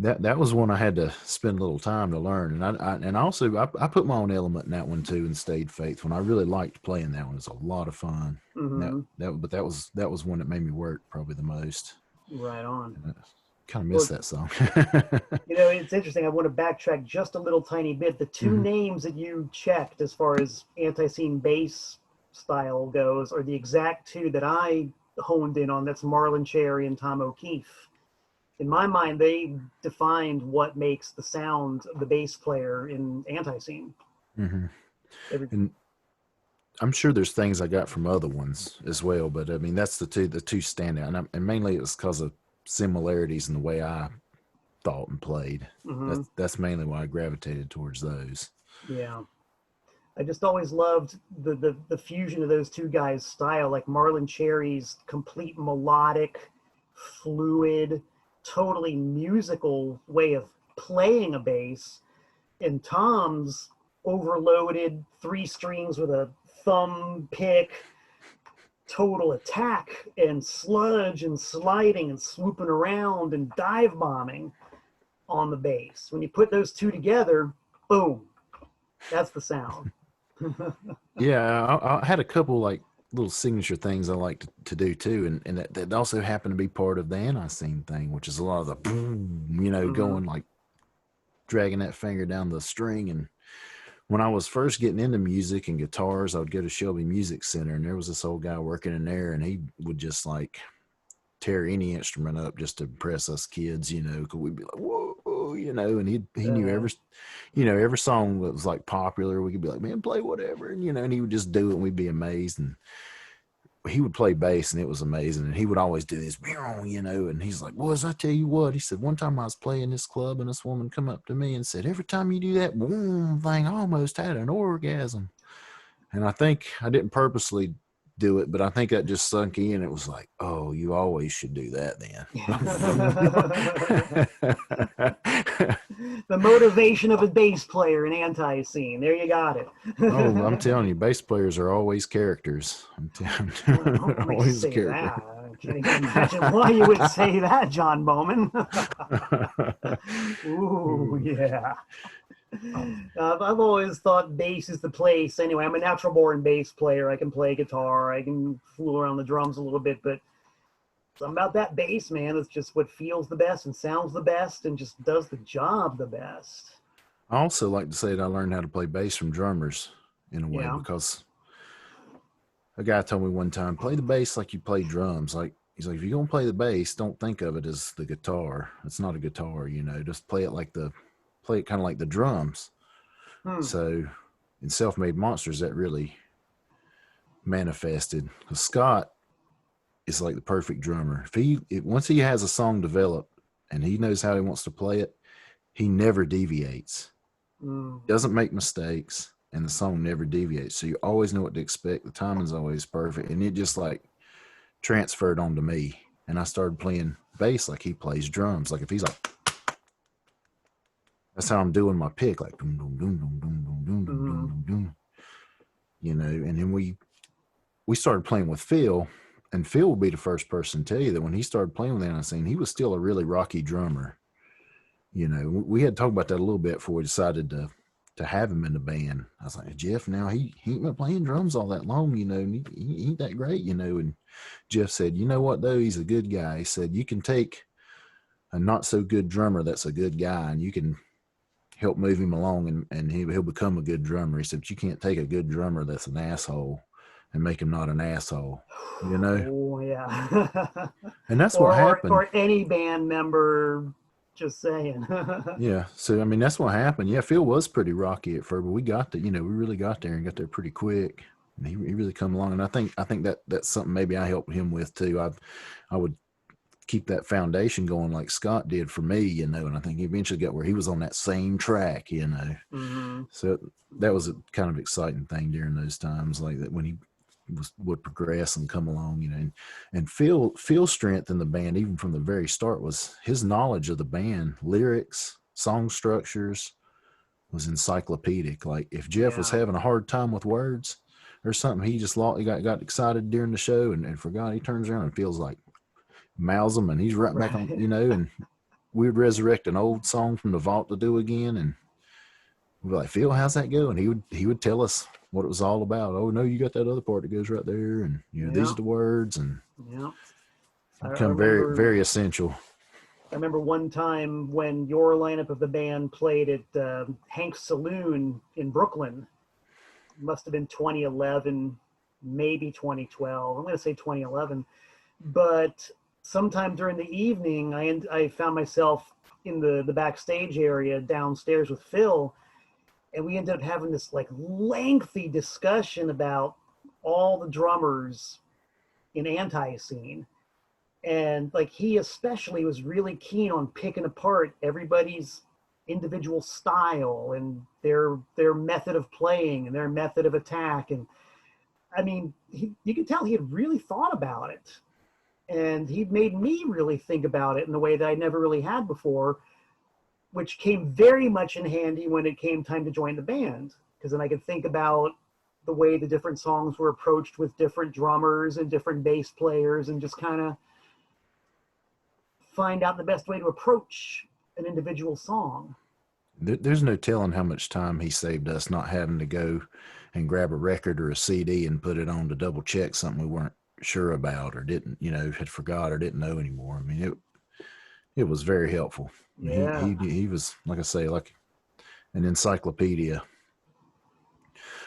that was one I had to spend a little time to learn, and I also I put my own element in that one too, and stayed faithful. And I really liked playing that one. It's a lot of fun. And mm-hmm. but that was one that made me work probably the most. Right on. And I kind of miss Well, that song. it's interesting. I want to backtrack just a little tiny bit. The two Hmm. names that you checked as far as ANTiSEEN bass style goes are the exact two that I honed in on. That's Marlon Cherry and Tom O'Keefe. In my mind, they defined what makes the sound of the bass player in ANTiSEEN. Hmm. Every, And I'm sure there's things I got from other ones as well, but I mean that's the two stand out, and mainly it was because of similarities in the way I thought and played. mm-hmm, That's mainly why I gravitated towards those. yeah. I just always loved the fusion of those two guys' style, like Marlon Cherry's complete melodic, fluid, totally musical way of playing a bass, and Tom's overloaded three strings with a thumb pick, total attack and sludge and sliding and swooping around and dive bombing on the bass. When you put those two together, boom, that's the sound. Yeah, I had a couple like little signature things I like to do too, and that also happened to be part of the ANTiSEEN thing, which is a lot of the boom, Mm-hmm. going like dragging that finger down the string. And when I was first getting into music and guitars, I would go to Shelby Music Center, and there was this old guy working in there, and he would just like tear any instrument up just to impress us kids, because we'd be like, whoa, and he knew every song that was like popular. We could be like, man, play whatever, and he would just do it, and we'd be amazed. And he would play bass, and it was amazing. And he would always do this, and he's like, boys, I tell you what, he said, one time I was playing this club, and this woman come up to me and said, every time you do that boom thing, I almost had an orgasm. And I think I didn't purposely do it, but I think that just sunk in. It was like, oh, you always should do that then. The motivation of a bass player in ANTiSEEN. There you got it. Oh, I'm telling you, bass players are always characters. I'm telling Well, you, don't they're really always a say character. that. I can't even imagine why you would say that, John Bowman. Ooh, yeah. I've always thought bass is the place. Anyway, I'm a natural born bass player. I can play guitar. I can fool around the drums a little bit, but something about that bass, man. It's just what feels the best and sounds the best and just does the job the best. I also like to say that I learned how to play bass from drummers in a way, Yeah. because a guy told me one time, play the bass like you play drums. Like, he's like, if you're gonna play the bass, don't think of it as the guitar. It's not a guitar, just play it kind of like the drums. Hmm. So in Self-Made Monsters, that really manifested. Because Scott is like the perfect drummer. Once he has a song developed and he knows how he wants to play it, he never deviates. Mm. Doesn't make mistakes, and the song never deviates. So you always know what to expect. The timing's always perfect, and it just like transferred onto me. And I started playing bass like he plays drums. Like if he's like, that's how I'm doing my pick, like doom doom doom doom doom doom doom doom Mm. doom doom. And then we started playing with Phil, and Phil will be the first person to tell you that when he started playing with ANTiSEEN, he was still a really rocky drummer. We had talked about that a little bit before we decided to have him in the band. I was like, Jeff, now he ain't been playing drums all that long, and he ain't that great, And Jeff said, you know what though, he's a good guy. He said, you can take a not so good drummer that's a good guy, and you can help move him along, and he'll become a good drummer. He said, but you can't take a good drummer that's an asshole and make him not an asshole, Oh yeah. And that's what or happened. or any band member. Just saying. Yeah. So, I mean, that's what happened. Yeah. Phil was pretty rocky at first, but we got we really got there and got there pretty quick. And he really come along. And I think that's something maybe I helped him with too. I would keep that foundation going like Scott did for me, and I think he eventually got where he was on that same track, Mm-hmm. So that was a kind of exciting thing during those times, like that when he would progress and come along, and Phil's strength in the band, even from the very start, was his knowledge of the band, lyrics, song structures, was encyclopedic. Like if Jeff was Yeah. having a hard time with words, or something. He just lost, he got excited during the show and forgot. He turns around and feels like mouths him, and he's right back on, you know, and we would resurrect an old song from the vault to do again, and we'd be like, Phil, how's that go? And he would tell us what it was all about. Oh no, you got that other part that goes right there, and you know, these are the words, and become very, very essential. I remember one time when your lineup of the band played at Hank's Saloon in Brooklyn. It must have been 2011, maybe 2012. I'm going to say 2011. But sometime during the evening, I found myself in the backstage area downstairs with Phil, and we ended up having this like lengthy discussion about all the drummers in ANTiSEEN. And like he especially was really keen on picking apart everybody's individual style and their method of playing and their method of attack. And I mean, you could tell he had really thought about it, and he'd made me really think about it in a way that I never really had before, which came very much in handy when it came time to join the band, because then I could think about the way the different songs were approached with different drummers and different bass players, and just kind of find out the best way to approach an individual song. There's no telling how much time he saved us not having to go and grab a record or a CD and put it on to double check something we weren't sure about or didn't, you know, had forgot or didn't know anymore. I mean, it was very helpful. Yeah. He was, like I say, like an encyclopedia.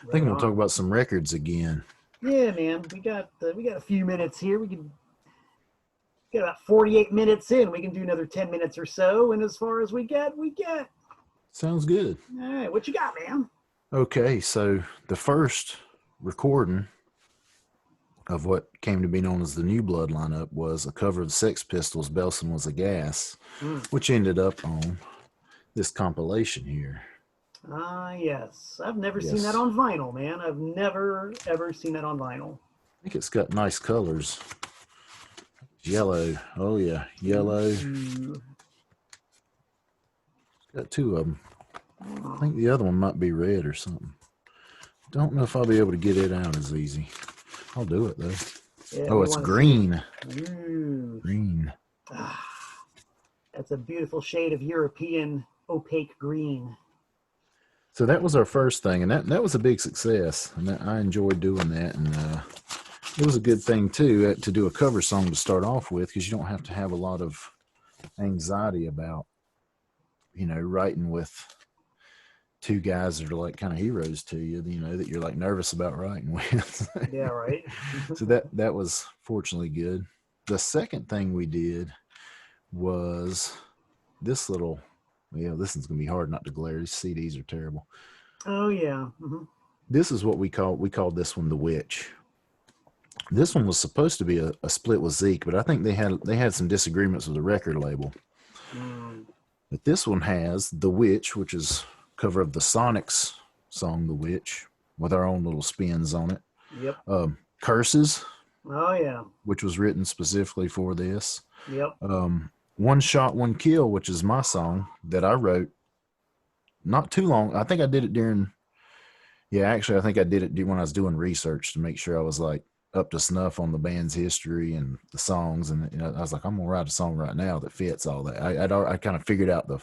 I think we'll talk about some records again. Yeah, man. We got a few minutes here. We can get about 48 minutes in. We can do another 10 minutes or so. And as far as we get. Sounds good. All right. What you got, man? Okay. So the first recording of what came to be known as the New Blood lineup was a cover of the Sex Pistols' Belson Was a Gas, which ended up on this compilation here. Yes. I've never seen that on vinyl, man. I've never, ever seen that on vinyl. I think it's got nice colors. Yellow. Oh, yeah. Yellow. It's got two of them. I think the other one might be red or something. Don't know if I'll be able to get it out as easy. I'll do it, though. Yeah, oh, it's green. Green. That's a beautiful shade of European opaque green. So that was our first thing, and that was a big success, and I enjoyed doing that, and it was a good thing too to do a cover song to start off with, because you don't have to have a lot of anxiety about, you know, writing with two guys that are like kind of heroes to you, you know, that you're like nervous about writing with. Yeah, right. So that was fortunately good. The second thing we did was this little. Yeah, this is going to be hard not to glare. These CDs are terrible. Oh, yeah. Mm-hmm. This is what we called this one The Witch. This one was supposed to be a split with Zeke, but I think they had some disagreements with the record label. But this one has The Witch, which is a cover of the Sonics song The Witch, with our own little spins on it. Yep. Curses. Oh, yeah. Which was written specifically for this. Yep. One Shot, One Kill, which is my song that I wrote not too long. I think I did it I think I did it when I was doing research to make sure I was like up to snuff on the band's history and the songs. And, you know, I was like, I'm going to write a song right now that fits all that. I kind of figured out the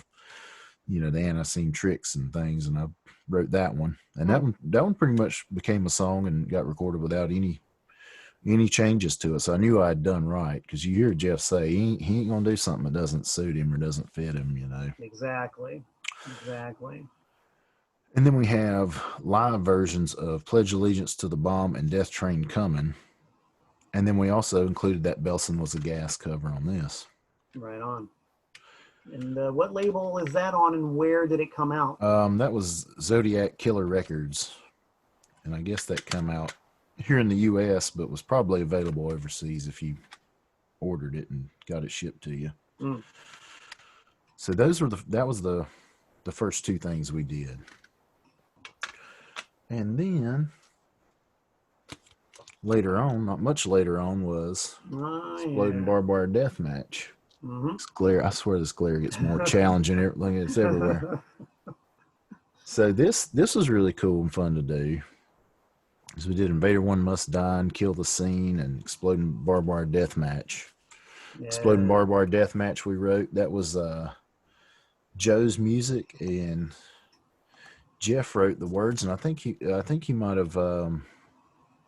ANTiSEEN tricks and things, and I wrote that one. And that one pretty much became a song and got recorded without any changes to it. So I knew I had done right, because you hear Jeff say he ain't gonna do something that doesn't suit him or doesn't fit him, you know. Exactly. And then we have live versions of Pledge Allegiance to the Bomb and Death Train Coming. And then we also included that Belson Was a Gas cover on this. Right on. And what label is that on, and where did it come out? That was Zodiac Killer Records. And I guess that come out here in the U.S., but was probably available overseas if you ordered it and got it shipped to you. So that was the first two things we did. And then later on, not much later on, was Exploding Barbed Wire Deathmatch. This glare, I swear this glare gets more challenging. It's everywhere. So this was really cool and fun to do. So we did Invader One Must Die and Kill the Scene and Exploding Barbed Wire Deathmatch. Exploding Yeah. Barbed Wire Deathmatch we wrote. That was Joe's music, and Jeff wrote the words, and I think he might have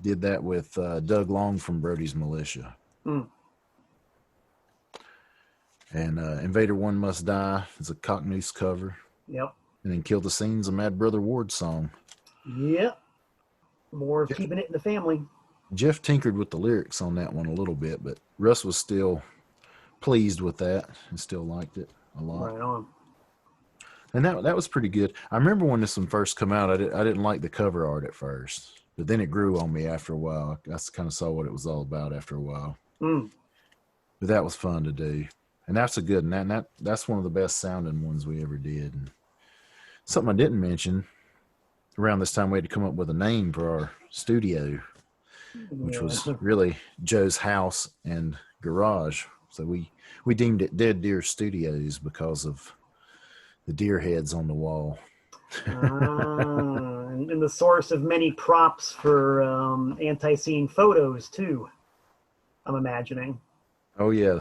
did that with Doug Long from Brody's Militia. Mm. And Invader One Must Die is a Cocknoose cover. Yep. And then Kill the Scene's a Mad Brother Ward song. Yep. More of keeping it in the family. Jeff tinkered with the lyrics on that one a little bit, but Russ was still pleased with that and still liked it a lot. Right on. And that was pretty good. I remember when this one first came out, I didn't like the cover art at first, but then it grew on me after a while. I kind of saw what it was all about after a while. Mm. But that was fun to do, and that's a good one. That's one of the best sounding ones we ever did. And something I didn't mention, around this time we had to come up with a name for our studio, which was really Joe's house and garage. So we deemed it Dead Deer Studios because of the deer heads on the wall. And the source of many props for ANTiSEEN photos too, I'm imagining. Oh yeah.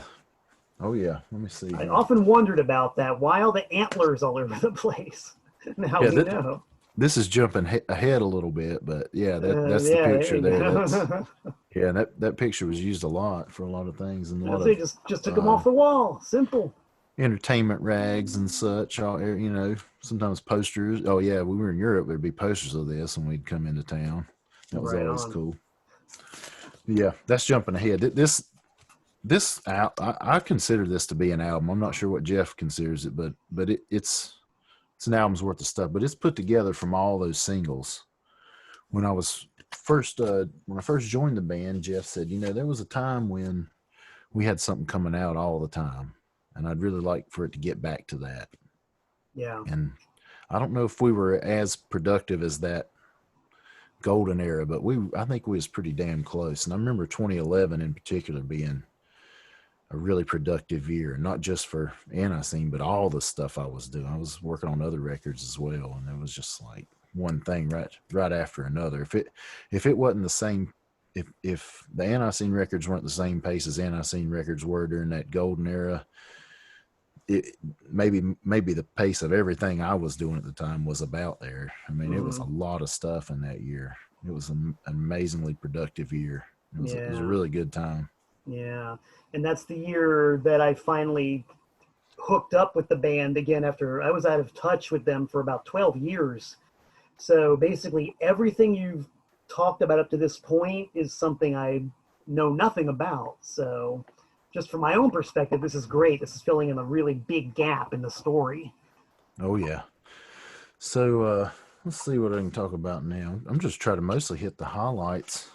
Let me see. I often wondered about that. Why all the antlers all over the place? Now we know. This is jumping ahead a little bit, but yeah, that's the picture there. That picture was used a lot for a lot of things, and a lot they of just took them off the wall. Simple. Entertainment rags and such. All, sometimes posters. Oh yeah, we were in Europe. There'd be posters of this, and we'd come into town. That was always cool. Yeah, that's jumping ahead. This I consider this to be an album. I'm not sure what Jeff considers it, but it's an album's worth of stuff. But it's put together from all those singles. When I first joined the band, Jeff said, there was a time when we had something coming out all the time, and I'd really like for it to get back to that. Yeah. And I don't know if we were as productive as that golden era, but I think we was pretty damn close. And I remember 2011 in particular being a really productive year, not just for ANTiSEEN, but all the stuff I was doing. I was working on other records as well, and it was just like one thing right after another. If it wasn't the same, if the ANTiSEEN records weren't the same pace as ANTiSEEN records were during that golden era, it maybe the pace of everything I was doing at the time was about there. I mean, It was a lot of stuff in that year. It was an amazingly productive year. It was a really good time. Yeah. And that's the year that I finally hooked up with the band again after I was out of touch with them for about 12 years. So basically everything you've talked about up to this point is something I know nothing about. So just from my own perspective, this is great. This is filling in a really big gap in the story. Oh yeah. So let's see what I can talk about now. I'm just trying to mostly hit the highlights.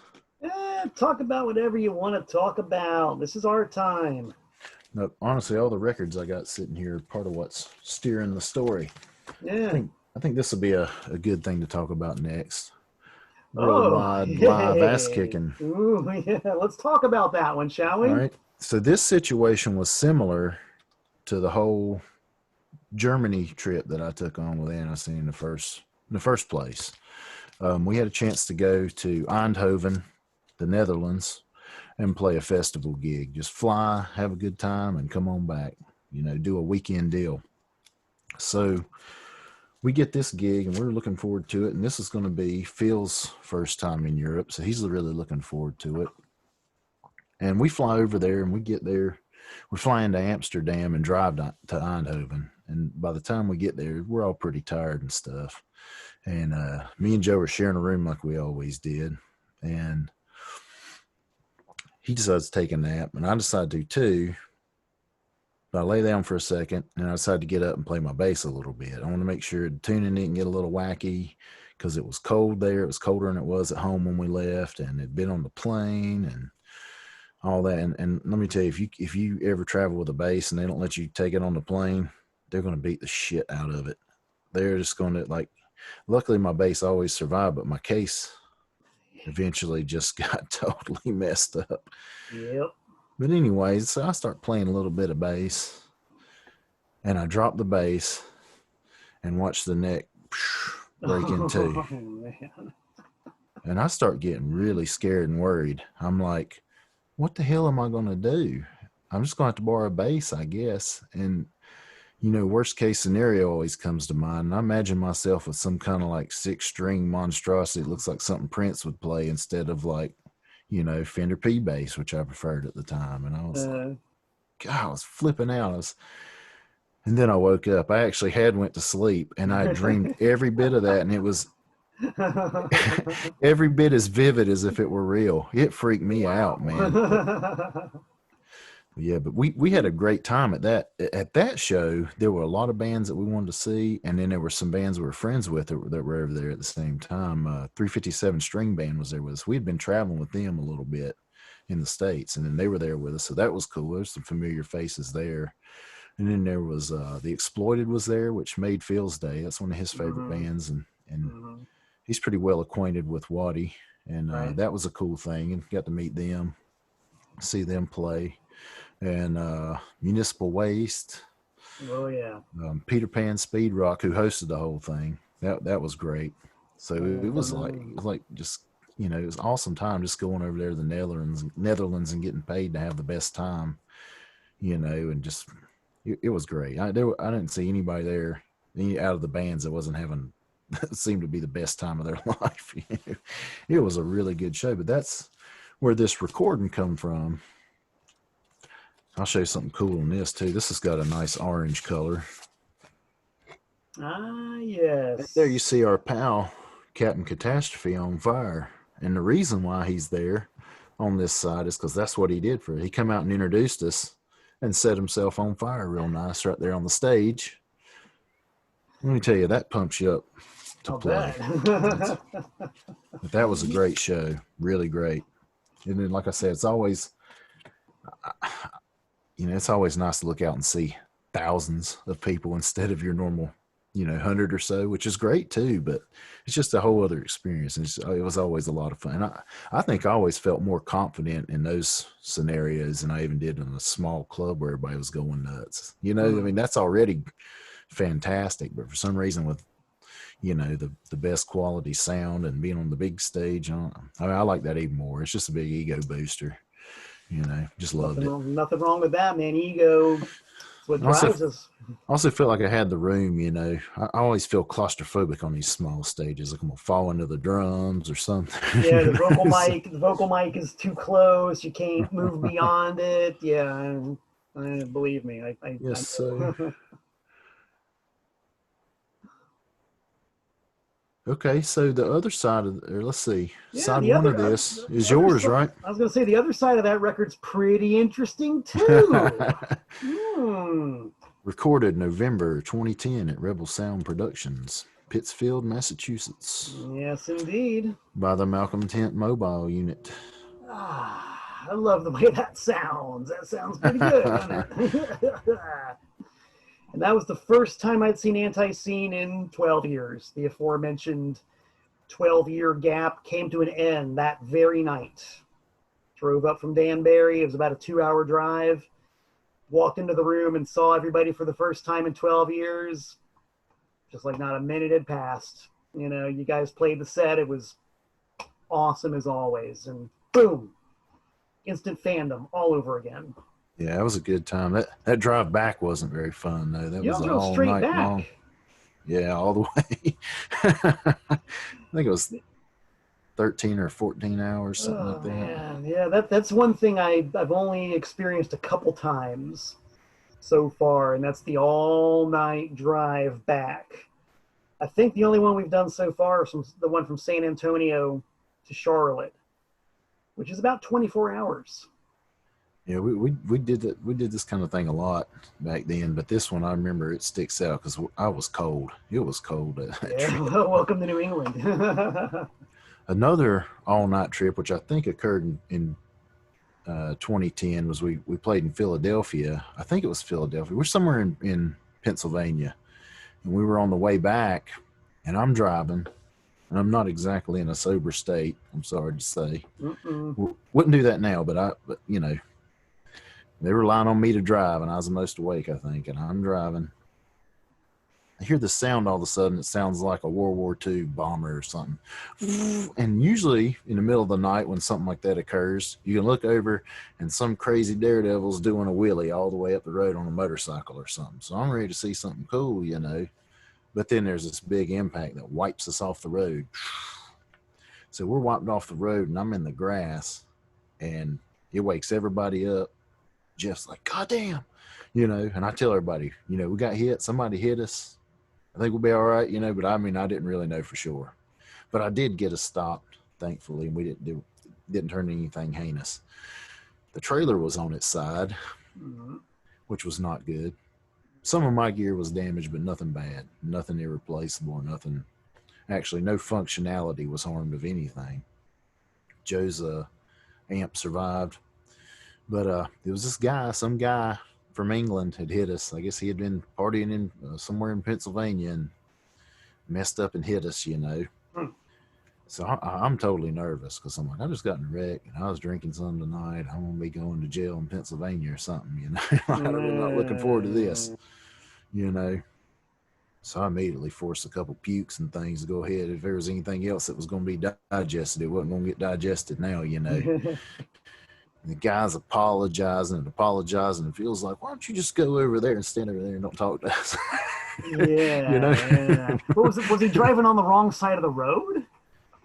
Talk about whatever you want to talk about. This is our time. No, honestly, all the records I got sitting here are part of what's steering the story. Yeah. I think this will be a good thing to talk about next. Worldwide live ass kicking. Ooh, yeah. Let's talk about that one, shall we? All right. So this situation was similar to the whole Germany trip that I took on with ANTiSEEN in the first place. We had a chance to go to Eindhoven, the Netherlands, and play a festival gig. Just fly, have a good time, and come on back. Do a weekend deal. So we get this gig, and we're looking forward to it. And this is going to be Phil's first time in Europe, so he's really looking forward to it. And we fly over there, and we get there. We're flying to Amsterdam and drive to Eindhoven. And by the time we get there, we're all pretty tired and stuff. And me and Joe are sharing a room like we always did. And he decides to take a nap, and I decide to too. But I lay down for a second, and I decide to get up and play my bass a little bit. I want to make sure the tuning didn't get a little wacky because it was cold there. It was colder than it was at home when we left, and it'd been on the plane and all that. And let me tell you, if you ever travel with a bass and they don't let you take it on the plane, they're going to beat the shit out of it. They're just going to luckily my bass always survived, but my case eventually just got totally messed up. Yep. But anyways, so I start playing a little bit of bass, and I drop the bass and watch the neck break in two. Oh, man. And I start getting really scared and worried. I'm like, what the hell am I going to do? I'm just going to have to borrow a bass, I guess. And, worst case scenario always comes to mind. And I imagine myself with some kind of like 6-string monstrosity. It looks like something Prince would play instead of like, Fender P bass, which I preferred at the time. And I was like, God, I was flipping out. And then I woke up. I actually had went to sleep, and I dreamed every bit of that, and it was every bit as vivid as if it were real. It freaked me out, man. But we had a great time at that show. There were a lot of bands that we wanted to see, and then there were some bands we were friends with that were over there at the same time. 357 String Band was there with us. We had been traveling with them a little bit in the States, and then they were there with us, so that was cool. There's some familiar faces there. And then there was The Exploited was there, which made Phil's day. That's one of his favorite bands, and he's pretty well acquainted with Waddy, and that was a cool thing, and got to meet them, see them play. And Municipal Waste. Oh yeah. Peter Pan Speed Rock, who hosted the whole thing. That was great. So it was like just it was an awesome time just going over there to the Netherlands and getting paid to have the best time. And just it was great. I didn't see anybody there out of the bands that wasn't having seemed to be the best time of their life. It was a really good show. But that's where this recording come from. I'll show you something cool on this too. This has got a nice orange color. Ah, yes. There you see our pal, Captain Catastrophe, on fire. And the reason why he's there on this side is because that's what he did for it. He come out and introduced us and set himself on fire real nice right there on the stage. Let me tell you, that pumps you up to play. But that was a great show. Really great. And then, like I said, it's always... it's always nice to look out and see thousands of people instead of your normal, 100 or so, which is great too, but it's just a whole other experience. And it was always a lot of fun. I think I always felt more confident in those scenarios than I even did in a small club where everybody was going nuts. I mean, that's already fantastic, but for some reason with, the best quality sound and being on the big stage, I like that even more. It's just a big ego booster. Just loved it. Nothing wrong with that, man. Ego is what drives us. I also felt like I had the room, I always feel claustrophobic on these small stages. Like I'm going to fall into the drums or something. Yeah, the vocal mic is too close. You can't move beyond it. Yeah, believe me. Okay, so the other side of let's see. Side one of this is yours, right? I was going to say the other side of that record's pretty interesting too. Recorded November 2010 at Rebel Sound Productions, Pittsfield, Massachusetts. Yes, indeed. By the Malcolm Tent Mobile Unit. I love the way that sounds. That sounds pretty good, doesn't it? And that was the first time I'd seen ANTiSEEN in 12 years. The aforementioned 12-year gap came to an end that very night. Drove up from Danbury. It was about a 2-hour drive. Walked into the room and saw everybody for the first time in 12 years. Just like not a minute had passed. You guys played the set. It was awesome as always. And boom, instant fandom all over again. Yeah, that was a good time. That drive back wasn't very fun though. That was all straight night back. long. Yeah, all the way. I think it was 13 or 14 hours, something like that. Man. Yeah, that's one thing I've only experienced a couple times so far, and that's the all-night drive back. I think the only one we've done so far is the one from San Antonio to Charlotte, which is about 24 hours. Yeah, we did that. We did this kind of thing a lot back then, but this one I remember it sticks out because I was cold. It was cold. Well, welcome to New England. Another all-night trip, which I think occurred in 2010, was we played in Philadelphia. I think it was Philadelphia. We're somewhere in Pennsylvania, and we were on the way back, and I'm driving, and I'm not exactly in a sober state. I'm sorry to say. Wouldn't do that now, but they were relying on me to drive, and I was the most awake, I think, and I'm driving. I hear the sound all of a sudden. It sounds like a World War II bomber or something. And usually in the middle of the night when something like that occurs, you can look over and some crazy daredevil's doing a wheelie all the way up the road on a motorcycle or something. So I'm ready to see something cool, you know. But then there's this big impact that wipes us off the road. So we're wiped off the road and I'm in the grass and it wakes everybody up. Jeff's like, God damn, you know, and I tell everybody, you know, we got hit. Somebody hit us. I think we'll be all right, you know, but I mean, I didn't really know for sure. But I did get us stopped, thankfully, and we didn't turn anything heinous. The trailer was on its side, which was not good. Some of my gear was damaged, but nothing bad, nothing irreplaceable, nothing. Actually, no functionality was harmed of anything. Joe's amp survived, but it was this guy, some guy from England had hit us. I guess he had been partying in somewhere in Pennsylvania and messed up and hit us, you know. So I'm totally nervous because I'm like, I just got in a wreck and I was drinking some tonight. I'm going to be going to jail in Pennsylvania or something, you know. I'm not looking forward to this, you know. So I immediately forced a couple pukes and things to go ahead. If there was anything else that was going to be digested, it wasn't going to get digested now, you know. The guy's apologizing and feels like, why don't you just go over there and stand over there and don't talk to us? Yeah. You know? Yeah. What was it? Was he driving on the wrong side of the road?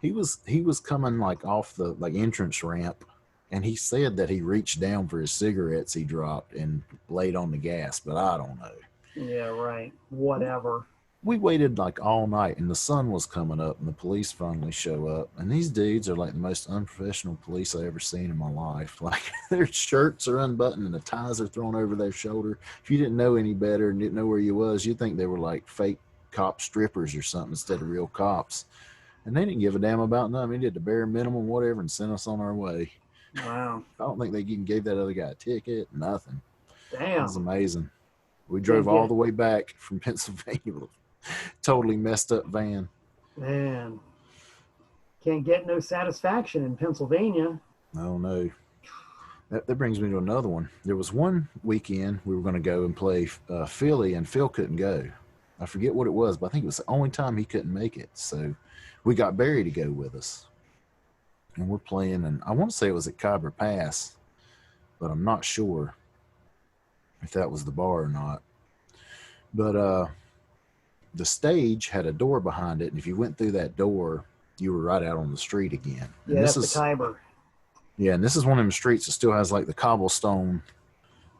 He was coming like off the like entrance ramp, and he said that he reached down for his cigarettes he dropped and laid on the gas, but I don't know. Yeah, right. Whatever. We waited like all night and the sun was coming up and the police finally show up, and these dudes are like the most unprofessional police I ever seen in my life. Like their shirts are unbuttoned and the ties are thrown over their shoulder. If you didn't know any better and didn't know where you was, you'd think they were like fake cop strippers or something instead of real cops. And they didn't give a damn about nothing. They did the bare minimum, whatever, and sent us on our way. Wow. I don't think they even gave that other guy a ticket, nothing. Damn. It was amazing. We drove all the way back from Pennsylvania with a totally messed up van. Man. Can't get no satisfaction in Pennsylvania. Oh, no. That brings me to another one. There was one weekend we were going to go and play Philly, and Phil couldn't go. I forget what it was, but I think it was the only time he couldn't make it. So we got Barry to go with us. And we're playing, and I want to say it was at Khyber Pass, but I'm not sure if that was the bar or not. But the stage had a door behind it, and if you went through that door, you were right out on the street again. And yeah, that's the Khyber. Yeah, and this is one of them streets that still has like the cobblestone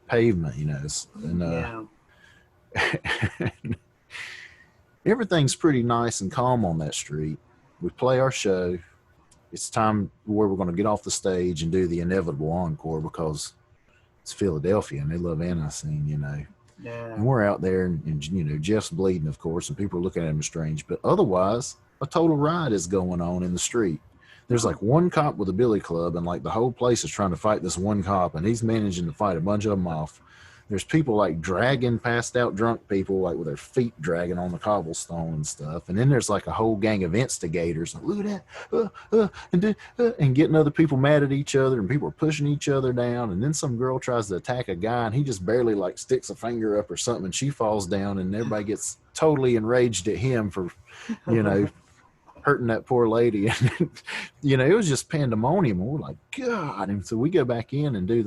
pavement, you know. And everything's pretty nice and calm on that street. We play our show. It's time where we're going to get off the stage and do the inevitable encore because it's Philadelphia and they love ANTiSEEN, you know. Yeah. And we're out there and, you know, Jeff's bleeding, of course, and people are looking at him strange. But otherwise, a total riot is going on in the street. There's like one cop with a billy club, and like the whole place is trying to fight this one cop, and he's managing to fight a bunch of them off. There's people like dragging passed out drunk people, like with their feet dragging on the cobblestone and stuff. And then there's like a whole gang of instigators. Like, look at that, and getting other people mad at each other, and people are pushing each other down. And then some girl tries to attack a guy, and he just barely like sticks a finger up or something, and she falls down, and everybody gets totally enraged at him for, you know, hurting that poor lady. And, you know, it was just pandemonium. We're like, God. And so we go back in and do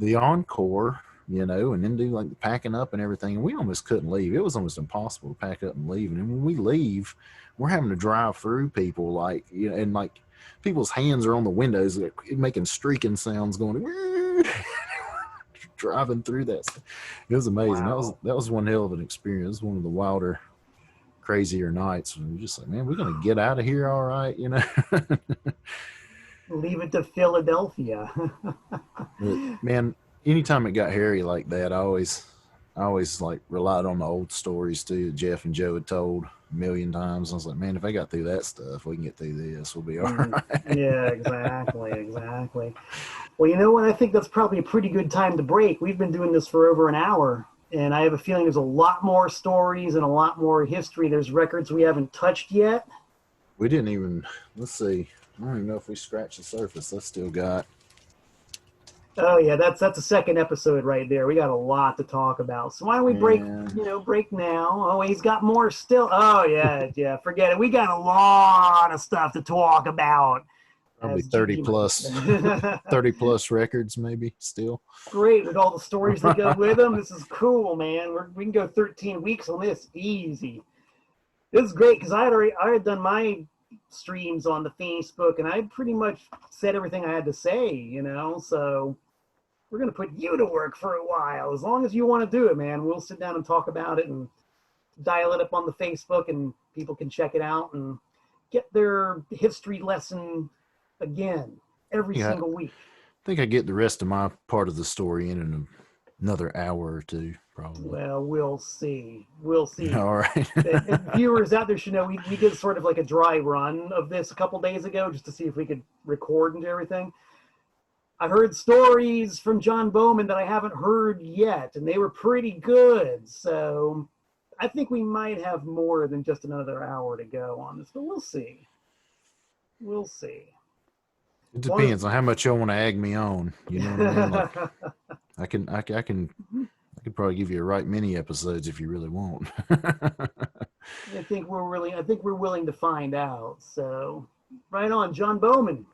the encore, you know, and then do like the packing up and everything. And we almost couldn't leave. It was almost impossible to pack up and leave. And then when we leave, we're having to drive through people, like, you know, and like people's hands are on the windows, like, making streaking sounds going, driving through that. It was amazing. Wow. That was one hell of an experience. It was one of the wilder, crazier nights. And we're just like, man, we're going to get out of here. All right. You know, leave it to Philadelphia. but, man, anytime it got hairy like that, I always like relied on the old stories too that Jeff and Joe had told a million times. I was like, man, if I got through that stuff, we can get through this. We'll be all right. Yeah, exactly. Well, you know what? I think that's probably a pretty good time to break. We've been doing this for over an hour, and I have a feeling there's a lot more stories and a lot more history. There's records we haven't touched yet. We didn't even, let's see, I don't even know if we scratched the surface. I still got Oh yeah, that's a second episode right there. We got a lot to talk about. So why don't we break, Yeah. break now? Oh, he's got more still. Oh yeah, forget it. We got a lot of stuff to talk about. Probably As 30 Gigi might plus, say. 30 plus records, maybe still. Great with all the stories that go with them. This is cool, man. We can go 13 weeks on this easy. This is great because I had done my streams on the Facebook and I pretty much said everything I had to say, So we're gonna put you to work for a while. As long as you want to do it, man. We'll sit down and talk about it and dial it up on the Facebook and people can check it out and get their history lesson again every Yeah, single week. I think I get the rest of my part of the story in another hour or two, probably. Well, we'll see. We'll see. All right. And viewers out there should know we did sort of like a dry run of this a couple days ago just to see if we could record and everything. I heard stories from John Bowman that I haven't heard yet, and they were pretty good. So I think we might have more than just another hour to go on this, but we'll see. We'll see. It depends on how much y'all want to egg me on. You know what I mean? Like, I could probably give you a right many episodes if you really want. I think we're willing to find out. So right on, John Bowman.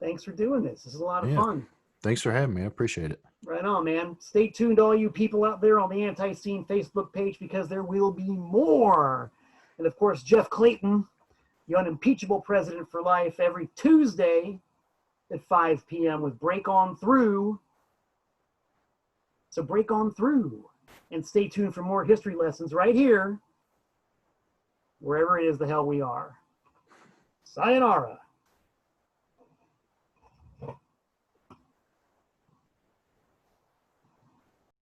Thanks for doing this. This is a lot of fun. Thanks for having me. I appreciate it. Right on, man. Stay tuned, all you people out there on the ANTiSEEN Facebook page, because there will be more. And of course, Jeff Clayton, the unimpeachable president for life, every Tuesday at 5 p.m. with Break On Through. So break on through and stay tuned for more history lessons right here, wherever it is the hell we are. Sayonara.